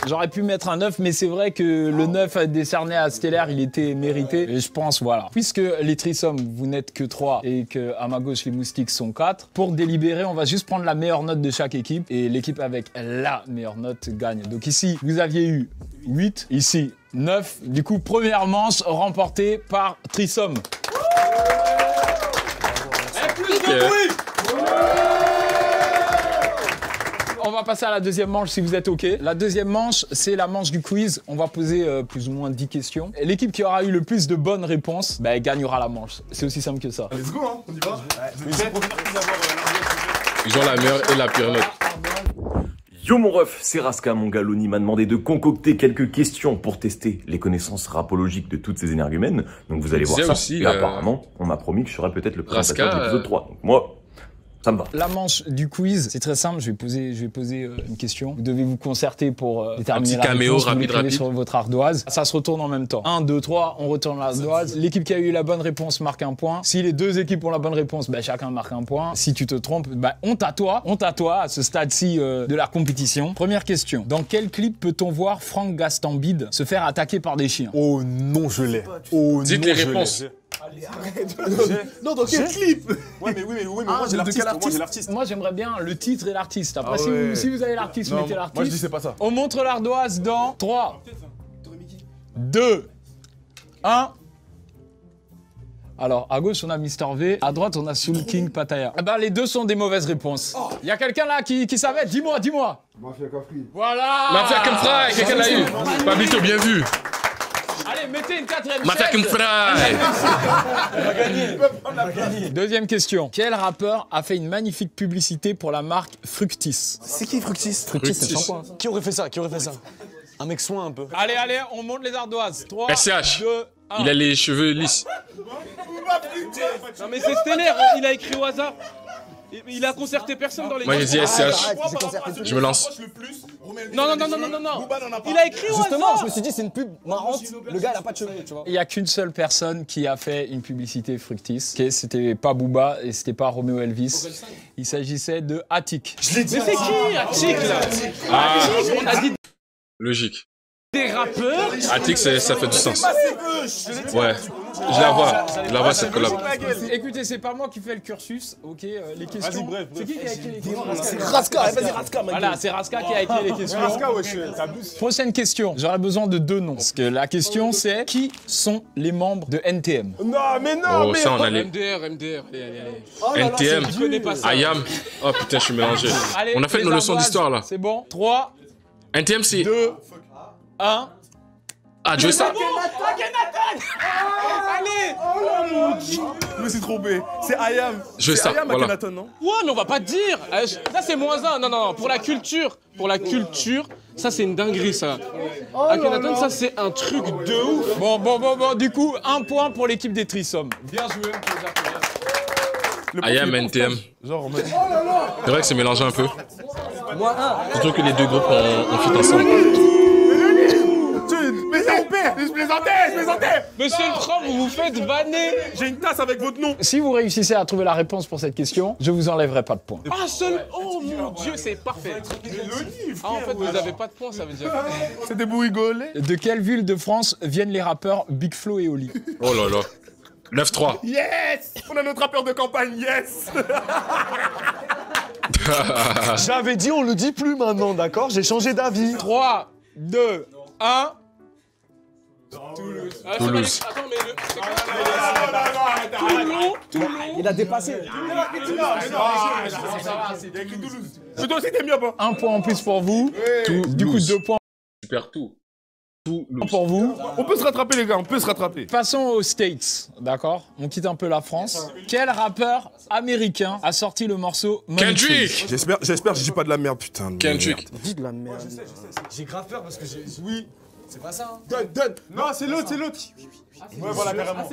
J'aurais pu mettre un 9, mais c'est vrai que le 9 décerné à Stellaire, il était mérité. Et je pense, voilà. Puisque les trisommes, vous n'êtes que 3 et qu'à ma gauche, les moustiques sont 4, pour délibérer, on va juste prendre la meilleure note de chaque équipe. Et l'équipe avec la meilleure note gagne. Donc ici, vous aviez eu 8. Ici, 9. Du coup, première manche remportée par Trisomme. Plus de bruit. On va passer à la deuxième manche si vous êtes OK. La deuxième manche, c'est la manche du quiz. On va poser plus ou moins 10 questions. L'équipe qui aura eu le plus de bonnes réponses, gagnera la manche. C'est aussi simple que ça. Let's go, hein, on y va. Ils ont la meilleure et la pire note. Yo mon ref, c'est Raska, mon gars. Loni m'a demandé de concocter quelques questions pour tester les connaissances rapologiques de toutes ces énergumènes. Donc vous allez voir ça. Aussi, et apparemment, on m'a promis que je serais peut-être le présentateur Raska, de l'épisode 3. Donc moi, ça me va. La manche du quiz, c'est très simple. Je vais poser une question. Vous devez vous concerter pour déterminer la réponse. Vous l'écrivez sur votre ardoise. Ça se retourne en même temps. 1, 2, 3, on retourne l'ardoise. L'équipe qui a eu la bonne réponse marque un point. Si les deux équipes ont la bonne réponse, chacun marque un point. Si tu te trompes, honte à toi à ce stade-ci de la compétition. Première question. Dans quel clip peut-on voir Franck Gastambide se faire attaquer par des chiens? Oh non, je l'ai. Oh dites non, les réponses. Allez, arrête. Non, dans quel clip? Ouais, mais moi j'ai l'artiste. Moi j'aimerais bien le titre et l'artiste. Après, si vous avez l'artiste, mettez l'artiste. Moi je dis c'est pas ça. On montre l'ardoise dans 3, 2, 1. Alors, à gauche, on a Mister V. À droite, on a Soul King Pattaya. Les deux sont des mauvaises réponses. Il y a quelqu'un là qui savait? Dis-moi. Mafia Kafri. Voilà. Mafia Kafri, quelqu'un l'a eu. Pablito, bien vu. Allez, mettez une quatrième Mafia Kafri. On va gagner. Deuxième question. Quel rappeur a fait une magnifique publicité pour la marque Fructis? C'est qui Fructis? Fructis, c'est le shampoing. Qui aurait fait ça? Un mec soin un peu. Allez, allez, on monte les ardoises. 3, SCH. 2, 1. Il a les cheveux lisses. Non mais c'est Stellaire, il a écrit au hasard. Il a concerté personne dans les... Moi j'ai dit SCH. Je me lance. Non. Il a écrit au hasard. Justement, je me suis dit, c'est une pub marrante. Le gars, il a pas de cheveux, tu vois. Il n'y a qu'une seule personne qui a fait une publicité Fructis. Okay, c'était pas Booba et c'était pas Romeo Elvis. Il s'agissait de Attic. Mais c'est qui Attic là? Attic, on a dit Logique. des rappeurs. Attic, ça fait du sens. Ouais. Je la vois cette collab. Écoutez, c'est pas moi qui fais le cursus, ok, les questions. Bref. C'est qui a écrit les questions? C'est Raska, vas-y, Raska, Voilà, c'est Raska qui a écrit les questions. Raska, wesh, t'abuses. Prochaine question, j'aurais besoin de 2 noms. Parce que la question c'est, qui sont les membres de NTM? Non, mais non, Oh, ça on allait. MDR. Allez. NTM. Je connais pas ça. IAM. Oh putain, je suis mélangé. Allez, On a fait les nos leçons ardoises, d'histoire là. C'est bon. 3, NTM c'est. 2, 1. Ah, Joe Star. Allez. Je me suis trompé. C'est IAM. Je vais C'est ça, IAM voilà. Akhenaton, non? Ouais, mais on va pas te dire. Ça c'est -1. Non. Pour la culture, ça c'est une dinguerie ça. Akhenaton, ça c'est un truc de ouf. Bon, du coup, 1 point pour l'équipe des Trisommes. Bien joué, on peut les applaudir. IAM, NTM. Genre, on met... C'est vrai que c'est mélangé un peu. Moi, un. Surtout que les deux groupes ont fit ensemble. Mais c'est père! Je plaisantais! Monsieur le prof, vous vous faites vanner. J'ai une tasse avec votre nom! Si vous réussissez à trouver la réponse pour cette question, je vous enlèverai pas de points. Ah seul. Oh mon Dieu, c'est parfait. Ah en fait, vous avez pas de points, ça veut dire. C'est des bourrigolés! De quelle ville de France viennent les rappeurs Big Flo et Oli? Oh là là. 9-3. Yes! On a notre rappeur de campagne, yes! J'avais dit, on le dit plus maintenant, d'accord? J'ai changé d'avis. 3, 2, 1. Toulouse. Toulouse. Attends, mais c'est quoi? Toulon. Il a dépassé. Plutôt c'était mieux, pas? 1 point en plus pour vous. Du coup, 2 points Super tout. pour vous. On peut se rattraper, les gars, on peut se rattraper. Passons aux States, d'accord? On quitte un peu la France. Quel rappeur américain a sorti le morceau Money Tree? Kendrick. J'espère que je dis pas de la merde, putain. Kendrick. Dis de la merde. J'ai grave peur parce que j'ai. Oui. C'est pas ça. Donne. Non, c'est l'autre. Ouais, voilà, carrément.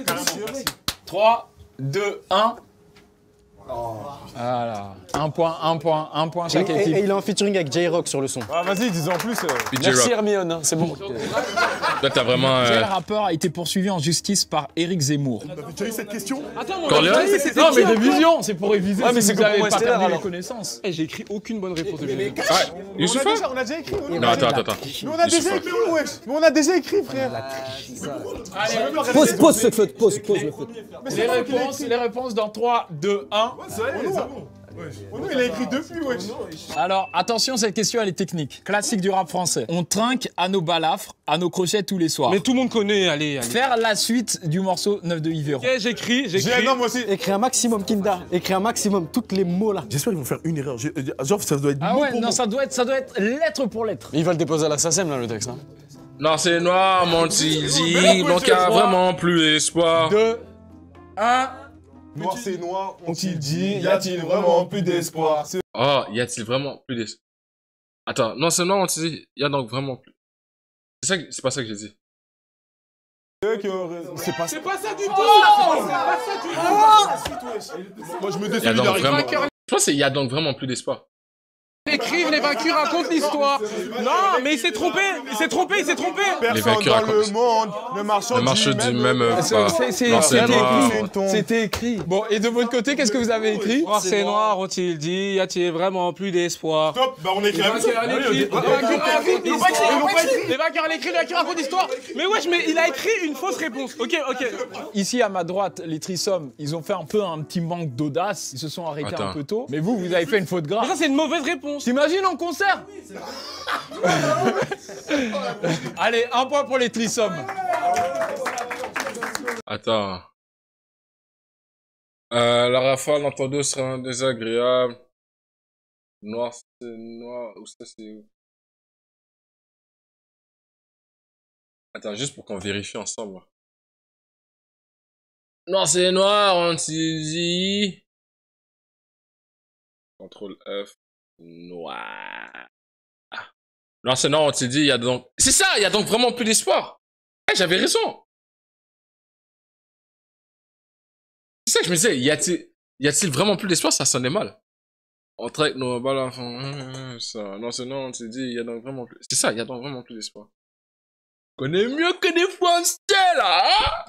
3, 2, 1. Voilà. Un point chaque équipe. Et il est en featuring avec J-Rock sur le son. Ah, vas-y, dis-en plus. PJ Merci Rock. Hermione, hein, c'est bon. Là, t'as vraiment. Quel rappeur a été poursuivi en justice par Éric Zemmour? Tu as eu cette question? Attends, mon Corleone. Non, mais des visions, c'est pour réviser. Ah, mais si c'est vous comme avez pour pas Estelar, perdu les alors. connaissances. J'ai écrit aucune bonne réponse depuis le début. Ah, Youssoufa? On a déjà écrit. Non, attends. Mais on a déjà écrit, wesh. Mais on a déjà écrit, frère. Pose ce faute, pose le faute. Les réponses dans 3, 2, 1. Il a écrit depuis, wesh. Alors, attention, cette question, elle est technique. Classique du rap français. On trinque à nos balafres, à nos crochets tous les soirs. Mais tout le monde connaît, allez. Faire la suite du morceau 9 de Yves Héron. Ok, j'écris. Non, moi aussi. Écris un maximum, Kinda. Écris un maximum, tous les mots là. J'espère qu'ils vont faire une erreur. Genre, ça doit être Ah mot ouais, pour non, mot. ça doit être lettre pour lettre. Il va le déposer à la SACEM, là, le texte. Hein. Non, c'est noir, mon Tizi. Donc, il y a vraiment plus d'espoir. 2, 1. Noir, c'est noir, ont-ils dit, y a-t-il vraiment plus d'espoir? Oh, y a-t-il vraiment plus d'espoir? Attends, non, c'est noir, mon Tizi. Y a donc vraiment plus. C'est pas ça que j'ai dit. C'est pas ça du tout. Moi, je me Y a donc désolidarise. vraiment. Je pense qu'il y a donc vraiment plus d'espoir. Écrivent, les vaincus racontent l'histoire. Non, mais il s'est trompé. Les vaincus racontent. monde ne Le du même. C'était écrit. Bon, et de votre côté, qu'est-ce que vous avez écrit? Noir, c'est noir, ont-ils dit, y a-t-il vraiment plus d'espoir? Stop, bah on écrit la même chose. Les vainqueurs à l'écrit, les vainqueurs racontent l'histoire. Mais wesh, mais il a écrit une fausse réponse. Ok. Ici, à ma droite, les Trisommes, ils ont fait un petit manque d'audace. Ils se sont arrêtés Attends. un peu tôt. Mais vous avez fait une faute Mais grave. ça, c'est une mauvaise réponse. T'imagines en concert? Allez, 1 point pour les Trisommes. Attends. La rafale entre deux sera désagréable. Noir, c'est noir. Où ça, c'est où? Attends, juste pour qu'on vérifie ensemble. Noir, c'est noir, on s'y dit. CTRL F. Noir. Non, c'est non, on s'est dit, il y a donc... C'est ça, il y a donc vraiment plus d'espoir. Eh, j'avais raison. C'est ça que je me disais, y a-t-il vraiment plus d'espoir? Ça sonnait mal. On traite nos balles, ça. Non, c'est non, on s'est dit, il y a donc vraiment plus... C'est ça, il y a donc vraiment plus d'espoir. On connaît mieux que des Français, là, hein?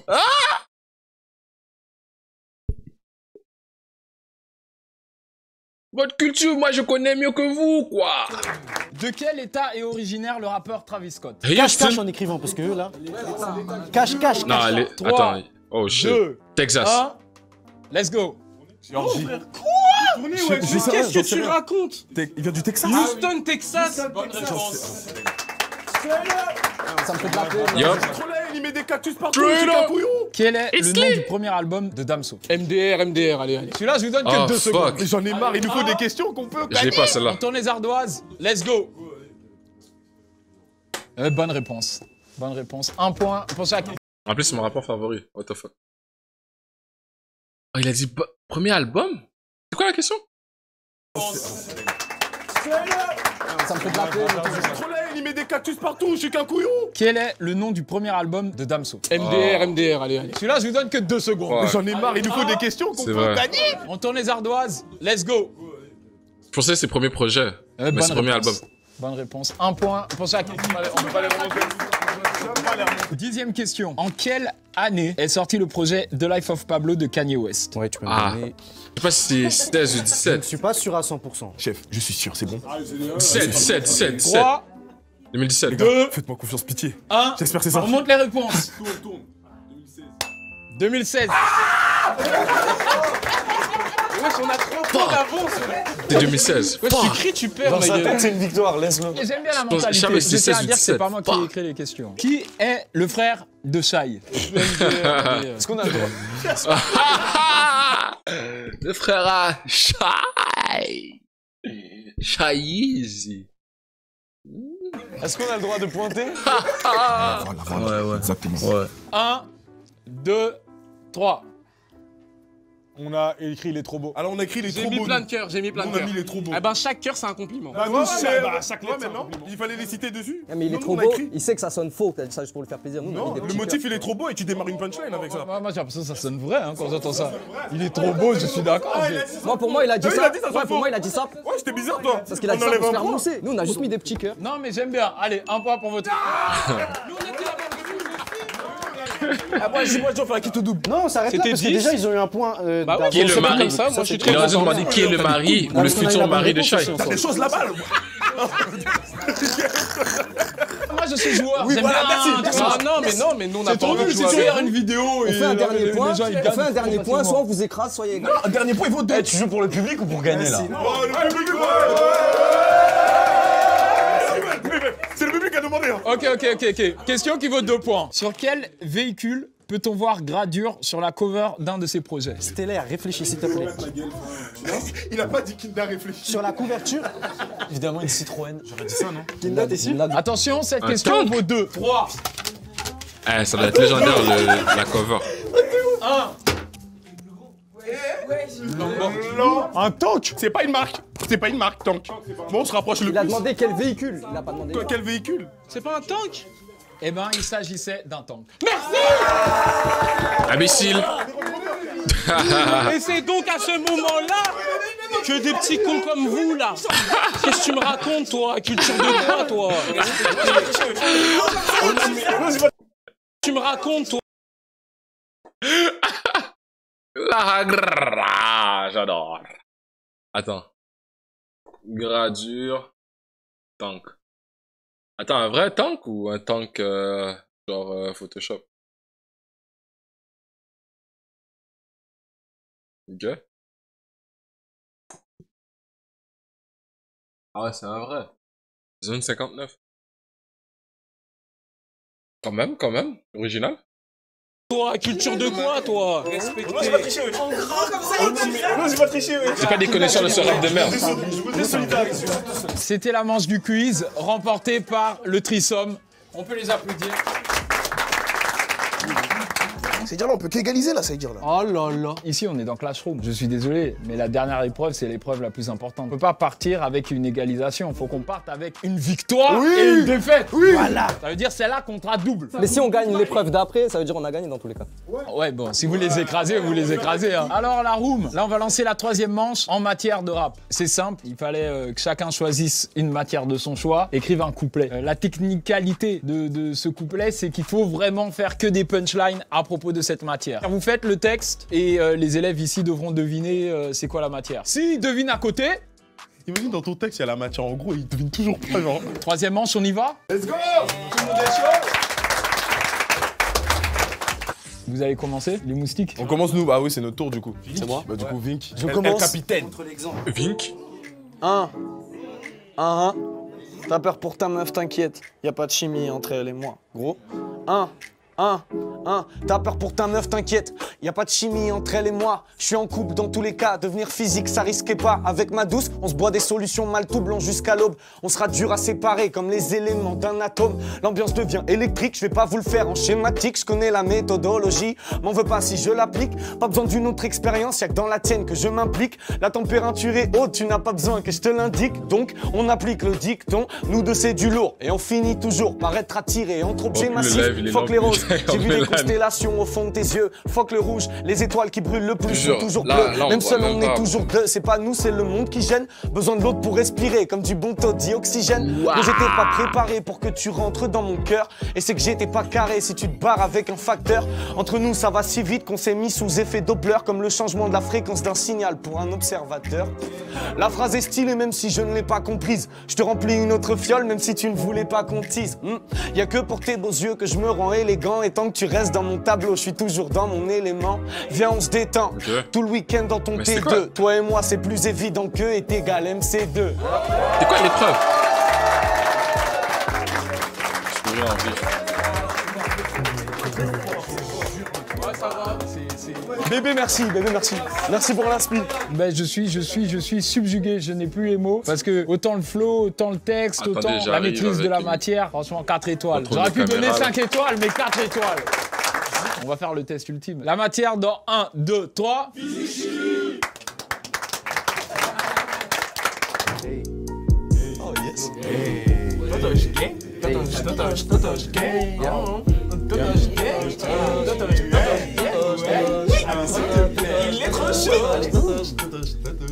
Ah! Votre culture, moi, je connais mieux que vous, quoi. De quel état est originaire le rappeur Travis Scott? Cache en écrivant, parce que là... Cache. Non, allez, 3, attends. Oh, shit. 2, Texas. 1, let's go. Géorgie. Quoi? Qu'est-ce que tu racontes? Il vient du Texas. Houston, Texas. Bonne réponse. Ça me fait de la peine. Yup. Il met des cactus partout, c'est un couillon. Quel est le nom du premier album de Damso? MDR, allez. Celui-là, je vous donne que 2 secondes. Mais j'en ai marre, il nous faut des questions qu'on peut Je l'ai pas, celle-là. On tourne les ardoises. Let's go. Bonne réponse. Bonne réponse. 1 point pour chaque. En plus, c'est mon rapport favori. What the fuck. Oh, il a dit premier album? C'est quoi la question? Ça me fait de la peine. Il met des cactus partout, je suis qu'un couillon. Quel est le nom du premier album de Damso? MDR, allez. Celui-là, je vous donne que 2 secondes. Ouais. J'en ai marre, il nous faut des questions qu'on peut gagner. On tourne les ardoises. Let's go. Je pensais que c'est premier projet. Mais c'est premier album. Bonne réponse. 1 point pour chaque. On peut pas les remonter. 10e question. En quelle année est sorti le projet The Life of Pablo de Kanye West? Ouais, tu peux me donner... Je sais pas si c'est 16 ou Je ne 17. suis pas sûr à 100%. Chef, je suis sûr, c'est bon. 17. 3, 2017. 2, Faites-moi confiance, pitié. 1. J'espère que c'est ça. On remonte les réponses. 2016. Wesh, on a 30 ans d'avance. C'est 2016. Wesh, tu cries, tu perds, Dans ma sa gueule. tête, c'est une victoire, laisse-le. Et j'aime bien la Je savais mentalité. que c'était Je tiens à 16 ou dire que c'est 17. pas moi qui ai écrit les questions. Qui est le frère de Shai? Est-ce qu'on a le droit? Le frère à Shai. Shai. Est-ce qu'on a le droit de pointer? Ouais. Exactement. Ouais. 1, 2, 3. On a écrit les trop beaux. Alors on a écrit les trop beaux. J'ai mis plein de cœurs, On a mis les trop beaux. Eh ben, chaque cœur, c'est un compliment. Bah nous, c'est chaque lettre maintenant. Il fallait les citer dessus. Mais il est trop beau, il sait que ça sonne faux, ça juste pour le faire plaisir. Nous, Non, le motif il est trop beau et tu démarres une punchline avec ça. Moi j'ai l'impression que ça sonne vrai hein, quand j'entends ça. Il est trop beau, je suis d'accord. Moi pour moi il a dit ça. Ouais, pour moi il a dit ça. Ouais, c'était bizarre toi. Parce qu'il a dit ça pour se faire mousser. Nous on a juste mis des petits cœurs. Non mais j'aime bien. Allez, 1 point pour votre. Moi je dois faire un kit double. Non, ça arrête là parce que déjà ils ont eu un point. Bah ouais, Qui est le mari? comme ça, moi je suis très Il a content. demandé qui est le mari ou le futur mari de Shai. T'as des choses là-bas. Moi je suis joueur. Oui, j'aime voilà, bien. merci. Non, mais nous on a pas envie de jouer C'est avec. faire une vidéo. On fait un dernier point. On fait un dernier point. Soit on vous écrase, soit il y a égal. Un dernier point, il vaut 2. Tu joues pour le public ou pour gagner là? C'est le public qui a demandé. Ok. Question qui vaut 2 points. Sur quel véhicule peut-on voir gradure sur la cover d'un de ses projets? Stellaire, réfléchis s'il te plaît. Il a pas dit qu'il n'a réfléchi. Sur la couverture, Évidemment une Citroën. J'aurais dit ça, non? Kinda, t'es sûr? Attention, cette question vaut 2. 3, Eh, ça doit être légendaire la cover. 1. Un tank. C'est pas une marque. Tank. Bon, on se rapproche le plus. Il a demandé quel véhicule. Il a pas demandé. Quel véhicule? C'est pas un tank? Eh ben, il s'agissait d'un tank. Imbécile. Et c'est donc à ce moment-là que des petits cons comme vous, là. Qu'est-ce que tu me racontes, toi? Culture de quoi, toi? Tu me racontes, toi? J'adore. Attends. Gradure. Tank. Attends, un vrai tank ou un tank genre Photoshop? Ok. Ah ouais, c'est un vrai. Zone 59. Quand même. Original. Toi, culture de quoi, toi? Respectez. Non, j'ai pas triché, oui. Non, j'ai pas triché, oui. C'est pas des connaisseurs de ce rap de merde. C'était la manche du quiz, remportée par le Trisome. On peut les applaudir. C'est-à-dire là, on peut qu'égaliser là, ça veut dire là. Oh là là. Ici, on est dans Classroom. Je suis désolé, mais la dernière épreuve, c'est l'épreuve la plus importante. On peut pas partir avec une égalisation. Faut qu'on parte avec une victoire et une défaite. Oui. Voilà. Ça veut dire celle-là contrat double. Mais si on gagne l'épreuve d'après, ça veut dire on a gagné dans tous les cas. Ouais, bon, si vous les écrasez, vous les écrasez. Hein. Alors, la room. Là, on va lancer la 3e manche en matière de rap. C'est simple. Il fallait que chacun choisisse une matière de son choix, écrive un couplet. La technicalité de ce couplet, c'est qu'il faut vraiment faire que des punchlines à propos de cette matière. Vous faites le texte et les élèves ici devront deviner c'est quoi la matière. S'ils devinent à côté... Imagine dans ton texte, il y a la matière en gros et ils devinent toujours pas, genre. 3e manche, on y va? Let's go. Tout le monde est chaud. Vous allez commencer, les moustiques? On commence nous, bah oui, c'est notre tour du coup. C'est moi? Bah du coup, Vink. Je commence. Capitaine. Vink. 1. T'as peur pour ta meuf, t'inquiète. Y a pas de chimie entre elle et moi, gros. 1. T'as peur pour ta meuf, t'inquiète. Y a pas de chimie entre elle et moi. Je suis en couple dans tous les cas. Devenir physique, ça risquait pas. Avec ma douce, on se boit des solutions mal tout blanc jusqu'à l'aube. On sera dur à séparer comme les éléments d'un atome. L'ambiance devient électrique, je vais pas vous le faire en schématique. Je connais la méthodologie, m'en veux pas si je l'applique. Pas besoin d'une autre expérience, y'a que dans la tienne que je m'implique. La température est haute, tu n'as pas besoin que je te l'indique. Donc, on applique le dicton. Nous deux, c'est du lourd. Et on finit toujours par être attiré entre objets massifs. Fuck les roses. J'ai vu des constellations au fond de tes yeux. Fuck le rouge, les étoiles qui brûlent le plus sont toujours bleues. Même seul on est toujours deux. C'est pas nous, c'est le monde qui gêne. Besoin de l'autre pour respirer, comme du bon taux d'oxygène. Mais j'étais pas préparé pour que tu rentres dans mon cœur. Et c'est que j'étais pas carré si tu te barres avec un facteur. Entre nous, ça va si vite qu'on s'est mis sous effet Doppler, comme le changement de la fréquence d'un signal pour un observateur. La phrase est stylée même si je ne l'ai pas comprise. Je te remplis une autre fiole même si tu ne voulais pas qu'on tease. Y'a que pour tes beaux yeux que je me rends élégant. Et tant que tu restes dans mon tableau, je suis toujours dans mon élément. Viens, on se détend. Tout le week-end dans ton T2. Toi et moi, c'est plus évident que est égal MC2. C'est quoi l'épreuve? Je suis envie. Bébé, merci, bébé, merci. Merci pour l'inspi. Ben, je suis subjugué, je n'ai plus les mots. Parce que autant le flow, autant le texte, autant la maîtrise de la matière. Franchement, 4 étoiles. J'aurais pu donner 5 étoiles, mais 4 étoiles. On va faire le test ultime. La matière dans 1, 2, 3. Physique. Oh yes. Il est trop chaud.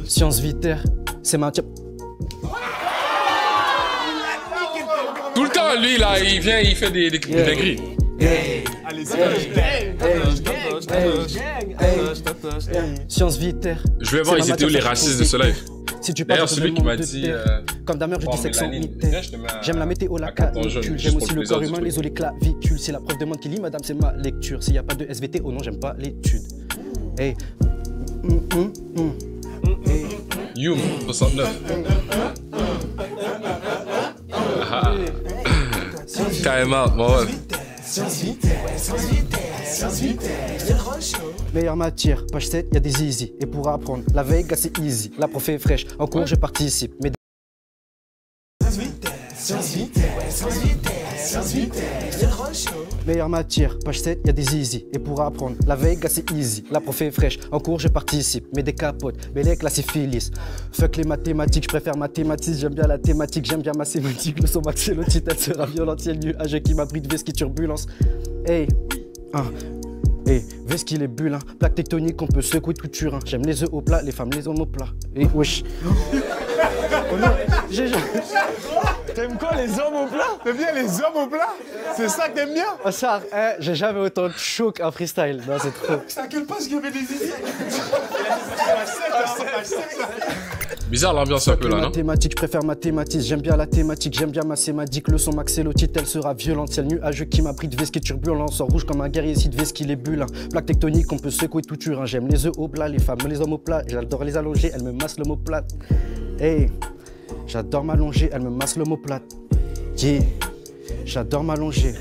Science Vitaire, c'est ma... Tout le temps, lui, là, il vient, il fait des dingueries. Science Vitaire. Je vais voir, ils étaient où les racistes de ce live? Si tu D'ailleurs, celui qui m'a dit... Comme Damer, je dis sexe sans mitaire. J'aime la météo, la canicule. J'aime aussi le corps humain, les os, les clavicules. C'est la preuve de monde qui lit, madame, c'est ma lecture. S'il n'y a pas de SVT, oh non, j'aime pas l'étude. Hey. Youm, 69. Time out, mon ref. Meilleure matière, page 7, y'a des easy. Et pour apprendre, la veille, c'est easy. La prof est fraîche, en cours, je participe. Mais... Meilleure matière, page 7, y'a des easy. Et pour apprendre, la veille, c'est easy. La prof est fraîche, en cours, je participe. Mais des capotes, Bélec, la syphilis. Fuck les mathématiques, je préfère mathématiques. J'aime bien la thématique, j'aime bien ma sémantique. Le son maxillotite, elle sera violente, y'a le nuage qui m'abrite, veste qui turbulence. Hey, hey, veste qu'il est bulle, hein. Plaque tectonique, on peut secouer tout turin. J'aime les œufs au plat, les femmes les hommes au plat. Et wesh. Oh non, T'aimes quoi, les hommes au plat? T'aimes bien les hommes au plat? C'est ça que t'aimes bien? Oh ça, j'ai jamais autant de choc en freestyle. Non, c'est trop. C'est à quel point qu'il y avait des idées? Bizarre l'ambiance un peu là, non? Mathématiques, je préfère mathématiques. J'aime bien la thématique, j'aime bien ma sématique. Le son maxillotite, elle sera violente. C'est le nuage qui m'abrite, veste qui est turbulence. En rouge comme un guerrier, si de veste qu'il est bulle. Hein. Plaque tectonique, on peut secouer tout turin. J'aime les œufs au plat, les femmes, les hommes au plat. J'adore les allonger, elles me massent l'omoplate. Hey, j'adore m'allonger, elle me masse l'omoplate. Yeah, j'adore m'allonger.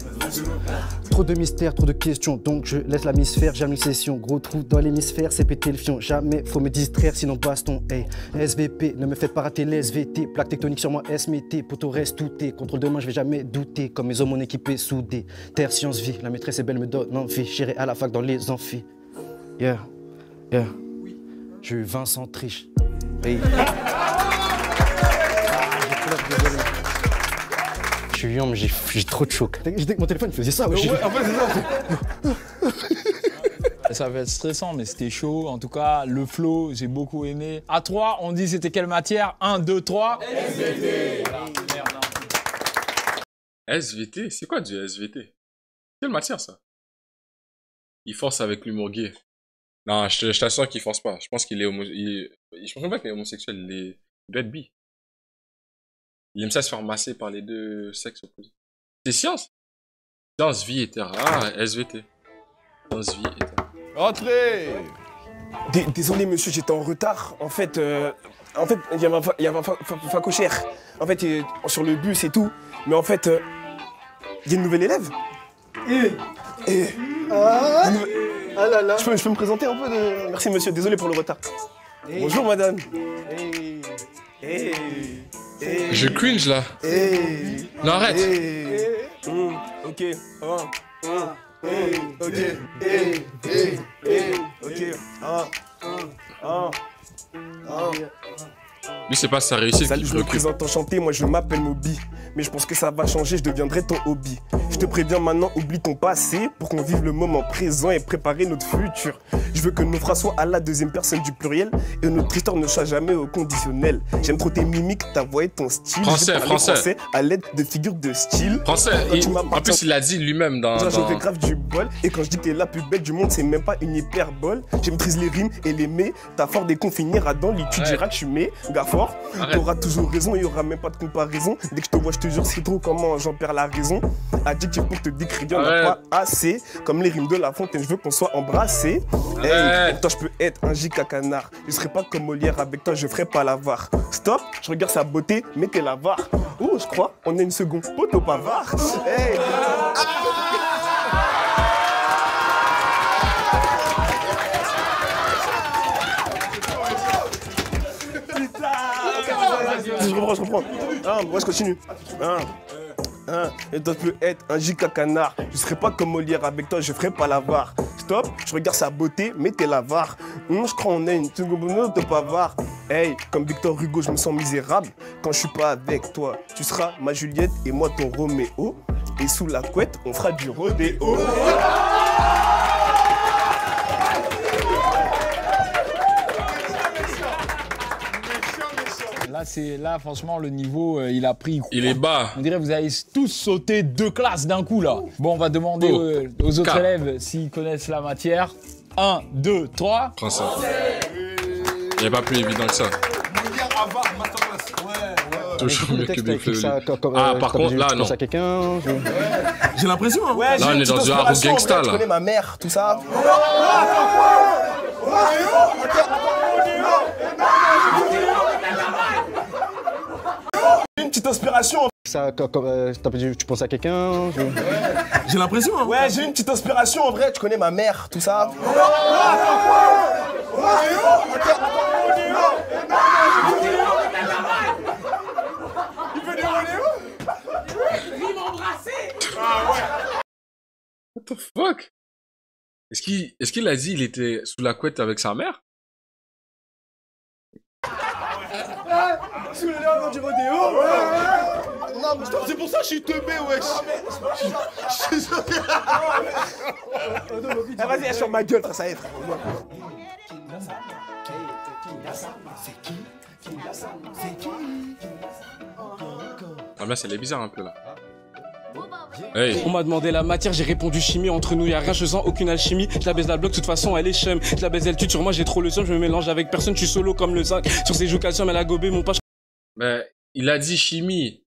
Trop de mystères, trop de questions, donc je laisse la misphère, j'aime une session. Gros trou dans l'hémisphère, c'est péter le fion. Jamais faut me distraire, sinon baston. Hey, SVP, ne me faites pas rater les SVT. Plaque tectonique sur moi, SMT. Poto reste tout est. Contrôle de main, je vais jamais douter. Comme mes hommes, mon équipe est soudée. Terre, science, vie. La maîtresse est belle, me donne envie. J'irai à la fac dans les amphis. Yeah, yeah. J'ai eu Vincent Triche. Hey. Je suis young, mais j'ai trop de choc. J'ai dit que mon téléphone faisait ça. Ouais, en fait, c'est ça. Ça va être stressant, mais c'était chaud. En tout cas, le flow, j'ai beaucoup aimé. À 3, on dit c'était quelle matière? 1, 2, 3. SVT. SVT? C'est quoi du SVT? Quelle matière, ça? Il force avec l'humour gay. Non, je t'assure qu'il force pas. Je pense qu'il est je pense pas qu'il est homosexuel. Il doit être bi. Il aime ça se faire masser par les deux sexes opposés. C'est science. Science, vie et terre. Ah, SVT. Science, vie et terre. Entrez. Désolé, monsieur, j'étais en retard. En fait, il y avait un facochère. En fait, sur le bus et tout. Mais en fait, il y a une nouvelle élève. Ah là là. Je peux me présenter un peu Merci, monsieur. Désolé pour le retard. Bonjour, madame. Je cringe là. Non, arrête. Ok. Lui, c'est pas sa réussite. Salut, je me présente enchanté, moi je m'appelle Moby. Mais je pense que ça va changer, je deviendrai ton hobby. Je te préviens maintenant, oublie ton passé pour qu'on vive le moment présent et préparer notre futur. Je veux que nos phrases soient à la deuxième personne du pluriel et notre histoire ne soit jamais au conditionnel. J'aime trop tes mimiques, ta voix et ton style. Français. À l'aide de figures de style. Français. En plus, il l'a dit lui-même dans. Je fais grave du bol. Et quand je dis que t'es la plus belle du monde, c'est même pas une hyperbole. Je maîtrise les rimes et les mets. T'as fort des cons finira dans lit. Tu diras que je suis méga fort. T'auras toujours raison, il y aura même pas de comparaison. Dès que je te vois, je te jure, c'est trop comment j'en perds la raison. Adjectif pour te décrire, y'en a pas assez. Comme les rimes de La Fontaine, je veux qu'on soit embrassés. Hey, pour toi, je peux être un giga canard. Je serai pas comme Molière, avec toi, je ferai pas l'avare. Stop, je regarde sa beauté, mais t'es l'avare. Oh, je crois, on a une seconde pote au bavard. Hey. Je reprends. Moi je continue. Et toi tu peux être un giga canard. Je serai pas comme Molière, avec toi je ferai pas l'avare. Stop, je regarde sa beauté, mais t'es l'avare. Je crois on est une seconde de bavard. Hey, comme Victor Hugo, je me sens misérable. Quand je suis pas avec toi, tu seras ma Juliette et moi ton Roméo. Et sous la couette, on fera du rodéo. Là, franchement, le niveau, il a pris. Il est bas. On dirait que vous avez tous sauté 2 classes d'un coup, là. Bon, on va demander aux autres élèves s'ils connaissent la matière. 1, 2, 3. Français. Il n'y a pas plus évident que ça. Toujours mieux que Big Flo. Par contre, là, non. J'ai l'impression, hein. Ouais, là, on est dans un Haru Gangsta, là. Je connais ma mère, tout ça. Une petite inspiration. Tu penses à quelqu'un? J'ai l'impression, hein. Ouais, j'ai une petite inspiration en vrai. Tu connais ma mère, tout ça. Il veut des Ronéo? Il m'embrasser. Ah ouais. What the fuck? Est-ce qu'il a dit qu'il était sous la couette avec sa mère? Sous les lèvres du rodéo. Non, mais c'est pour ça que je suis teubé, wesh. Vas-y, sur ma gueule, ça y est, frère. Ah, mais c'est bizarre un peu là. Hey. On m'a demandé la matière, j'ai répondu chimie. Entre nous, y'a rien, je sens aucune alchimie. Je la baise la bloc, de toute façon, elle est chum. Je la baise, elle tue sur moi, j'ai trop le seum. Je me mélange avec personne, je suis solo comme le 5. Sur ses joues calcium, elle a gobé mon page. Mais il a dit chimie.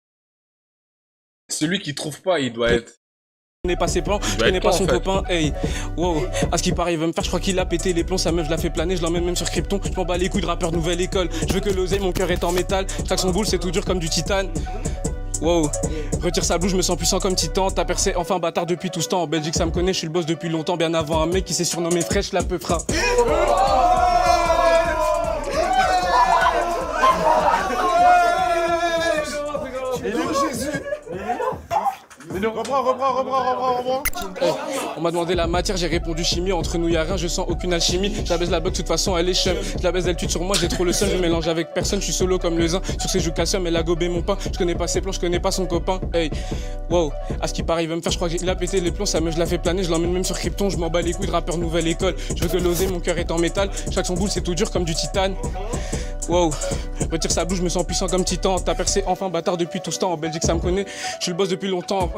Celui qui trouve pas, il doit être. Je connais pas ses plans, je connais pas son copain, hey, wow, à ce qui paraît, il veut me faire, je crois qu'il a pété les plombs, sa meuf, je la fais planer, je l'emmène même sur Krypton, je m'en bats les couilles de rappeur nouvelle école, je veux que l'oseille, mon cœur est en métal, je taxe son boule, c'est tout dur comme du titane. Wow, retire sa blouse, je me sens puissant comme Titan. T'as percé enfin bâtard depuis tout ce temps. En Belgique, ça me connaît, je suis le boss depuis longtemps. Bien avant un mec qui s'est surnommé Fresh la peu fra. Reprends. On m'a demandé la matière, j'ai répondu chimie. Entre nous y'a rien, je sens aucune alchimie. Je la baise la bug, de toute façon elle est chum. Je la baise, elle tue sur moi, j'ai trop le seum. Je mélange avec personne, je suis solo comme le zin. Sur ses joues calcium, elle a gobé mon pain. Je connais pas ses plans, je connais pas son copain. Hey, wow, à ce qui paraît, il va me faire, je crois qu'il a pété les plombs. Sa meuf, je la fais planer, je l'emmène même sur Krypton. Je m'en bats les couilles de rappeur nouvelle école. Je veux que l'oser, mon cœur est en métal. Chaque son boule, c'est tout dur comme du titane. Wow, retire sa blouse, je me sens puissant comme Titan. T'as percé enfin bâtard depuis tout ce temps. En Belgique, ça me connaît, je suis le boss depuis longtemps.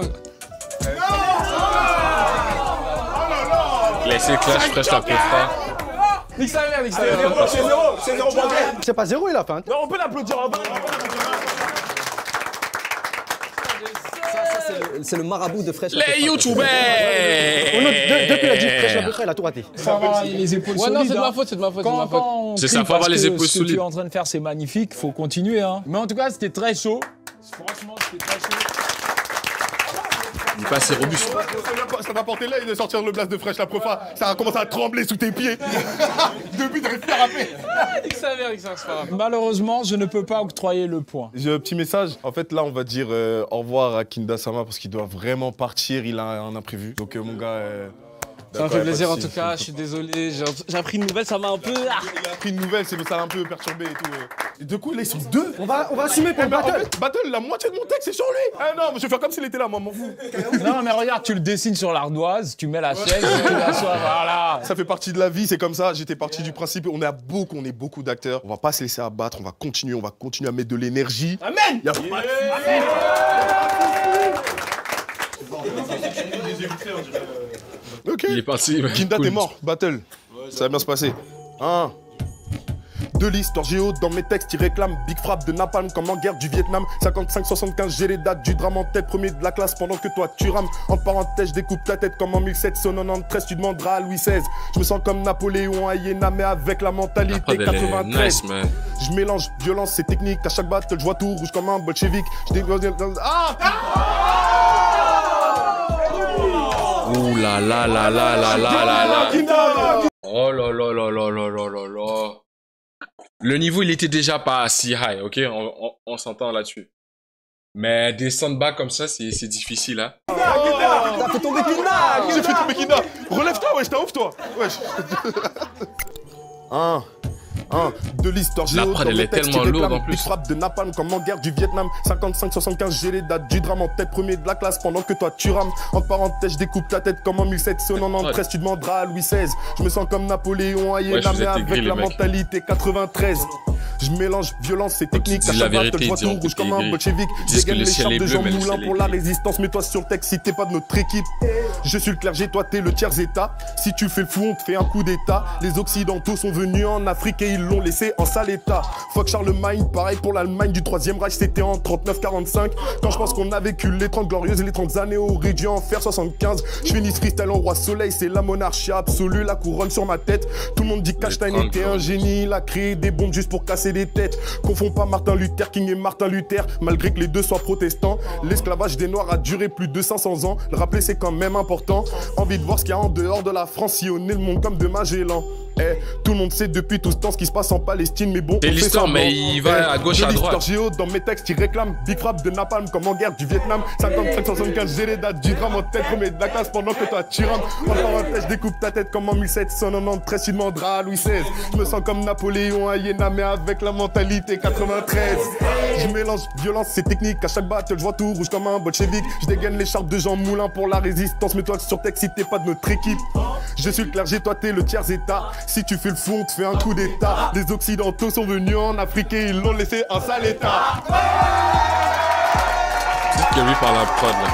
Laissez Clash Fresh la préfra. Nique sa mère, nique sa mère. C'est zéro. C'est pas zéro, il a fait. Non, on peut l'applaudir. C'est le marabout de Fresh. Les youtubeurs. Depuis la dit Fresh la préfra, il a tout raté. Faut avoir les épaules solides. Non, c'est de ma faute, c'est de ma faute. C'est ça, faut avoir les épaules solides. Ce que tu es en train de faire, c'est magnifique, faut continuer. Hein. Mais en tout cas, c'était très chaud. Franchement, c'était très chaud. Il est pas assez robuste. Ça t'a porté l'œil de sortir le blast de Fresh la préfra. Ça a commencé à trembler sous tes pieds. Depuis, t'arrives plus à rapper. Nique sa mère, c'est pas grave. Malheureusement, je ne peux pas octroyer le point. J'ai un petit message. En fait, là, on va dire au revoir à Kinda-sama parce qu'il doit vraiment partir. Il a un imprévu. Donc, mon gars... Ça m'a fait plaisir en tout cas, je suis désolé, j'ai appris une nouvelle, ça m'a un peu... Il a appris une nouvelle, ça l'a un peu perturbé et tout. Et du coup, là, ils sont deux. On va assumer pour le battle. En fait, battle, la moitié de mon texte, c'est sur lui. Ah non, mais je vais faire comme s'il était là, moi, m'en fous. Non, mais regarde, tu le dessines sur l'ardoise, tu mets la chaise, tu l'assois, voilà. Ça fait partie de la vie, c'est comme ça. J'étais parti du principe, on est beaucoup d'acteurs. On va pas se laisser abattre, on va continuer à mettre de l'énergie. Amen. Amen. Ok. Il est parti. Kinda, t'es mort. Battle. Ça va bien se passer. 1. 2 listes, géo dans mes textes, ils réclament Big Frappe de Napalm comme en guerre du Vietnam. 55-75, j'ai les dates du drame en tête, premier de la classe pendant que toi tu rames. En parenthèse, je découpe ta tête comme en 1793, tu demanderas à Louis XVI. Je me sens comme Napoléon à Iéna, mais avec la mentalité 93. Nice, je mélange violence et technique, à chaque battle, je vois tout rouge comme un bolchevique. Je dégage. Ah! Ouh là là là là là là là là. Oh là là là là là là là là. Le niveau, il était déjà pas si high, ok? On s'entend là-dessus. Mais descendre bas comme ça, c'est difficile, hein? T'as fait tomber Kinda! J'ai fait tomber Kinda! Relève-toi, wesh, t'as ouf, toi! Wesh! 2 listes, la prod, elle est tellement lourde en plus. Frappe de Napalm comme en guerre du Vietnam. 55-75, j'ai les dates du drame en tête, premier de la classe pendant que toi tu rames. En parenthèse, je découpe ta tête comme en 1793, tu demanderas à Louis XVI. Je me sens comme Napoléon à Iéna, mais avec la mentalité 93. Je mélange violence et technique, à chaque battle, je vois tout rouge comme un bolchevique. Je dégaine les charmes de Jean Moulin pour la résistance, mets-toi sur le texte si t'es pas de notre équipe. Je suis le clergé, toi t'es le tiers état. Si tu fais le fou, on te fait un coup d'état. Les occidentaux sont venus en Afrique et ils l'ont laissé en sale état. Fuck Charlemagne, pareil pour l'Allemagne du 3e Reich, c'était en 39-45. Quand je pense qu'on a vécu les 30 glorieuses et les 30 années au réduit en fer 75. Je finis freestyle en roi soleil, c'est la monarchie absolue, la couronne sur ma tête. Tout le monde dit qu'Einstein était un génie, il a créé des bombes juste pour casser des têtes. Confonds pas Martin Luther King et Martin Luther, malgré que les deux soient protestants. L'esclavage des Noirs a duré plus de 500 ans, le rappeler c'est quand même important. Envie de voir ce qu'il y a en dehors de la France, sillonner le monde comme de Magellan. Tout le monde sait depuis tout ce temps ce qui se passe en Palestine, mais bon. C'est l'histoire, mais il va à gauche, à droite. Géo dans mes textes, il réclame Big Frappe de Napalm comme en guerre du Vietnam. 55-75, j'ai les dates du drame en tête, premier de la classe pendant que toi tu rames. En parenthèse, je découpe ta tête comme en 1793, tu demanderas à Louis XVI. Je me sens comme Napoléon à Iéna, mais avec la mentalité 93. Je mélange violence et technique, à chaque battle, je vois tout rouge comme un bolchevique. Je dégaine l'écharpe de Jean Moulin pour la résistance, mets-toi sur texte si t'es pas de notre équipe. Je suis le clergé, toi t'es le tiers état. Si tu fais le fou, on te fait un coup d'état. Les occidentaux sont venus en Afrique et ils l'ont laissé en sale état. C'est que lui par la prod là.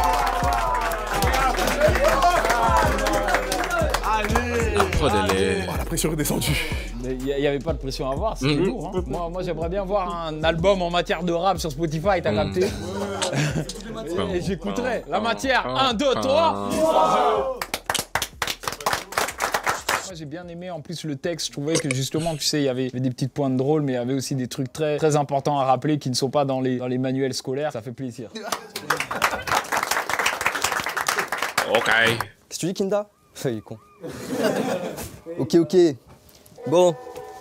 La prod elle est... Oh, la pression est descendue. Il n'y avait pas de pression à voir, c'était lourd. Hein. Moi j'aimerais bien voir un album en matière de rap sur Spotify, t'as capté? Et j'écouterais. La matière, 1, 2, 3. Moi j'ai bien aimé en plus le texte, je trouvais que justement, tu sais, il y avait des petites pointes drôles, mais il y avait aussi des trucs très, très importants à rappeler qui ne sont pas dans les manuels scolaires, ça fait plaisir. Ok. Qu'est-ce que tu dis, Kinda? Il est con. Ok. Bon,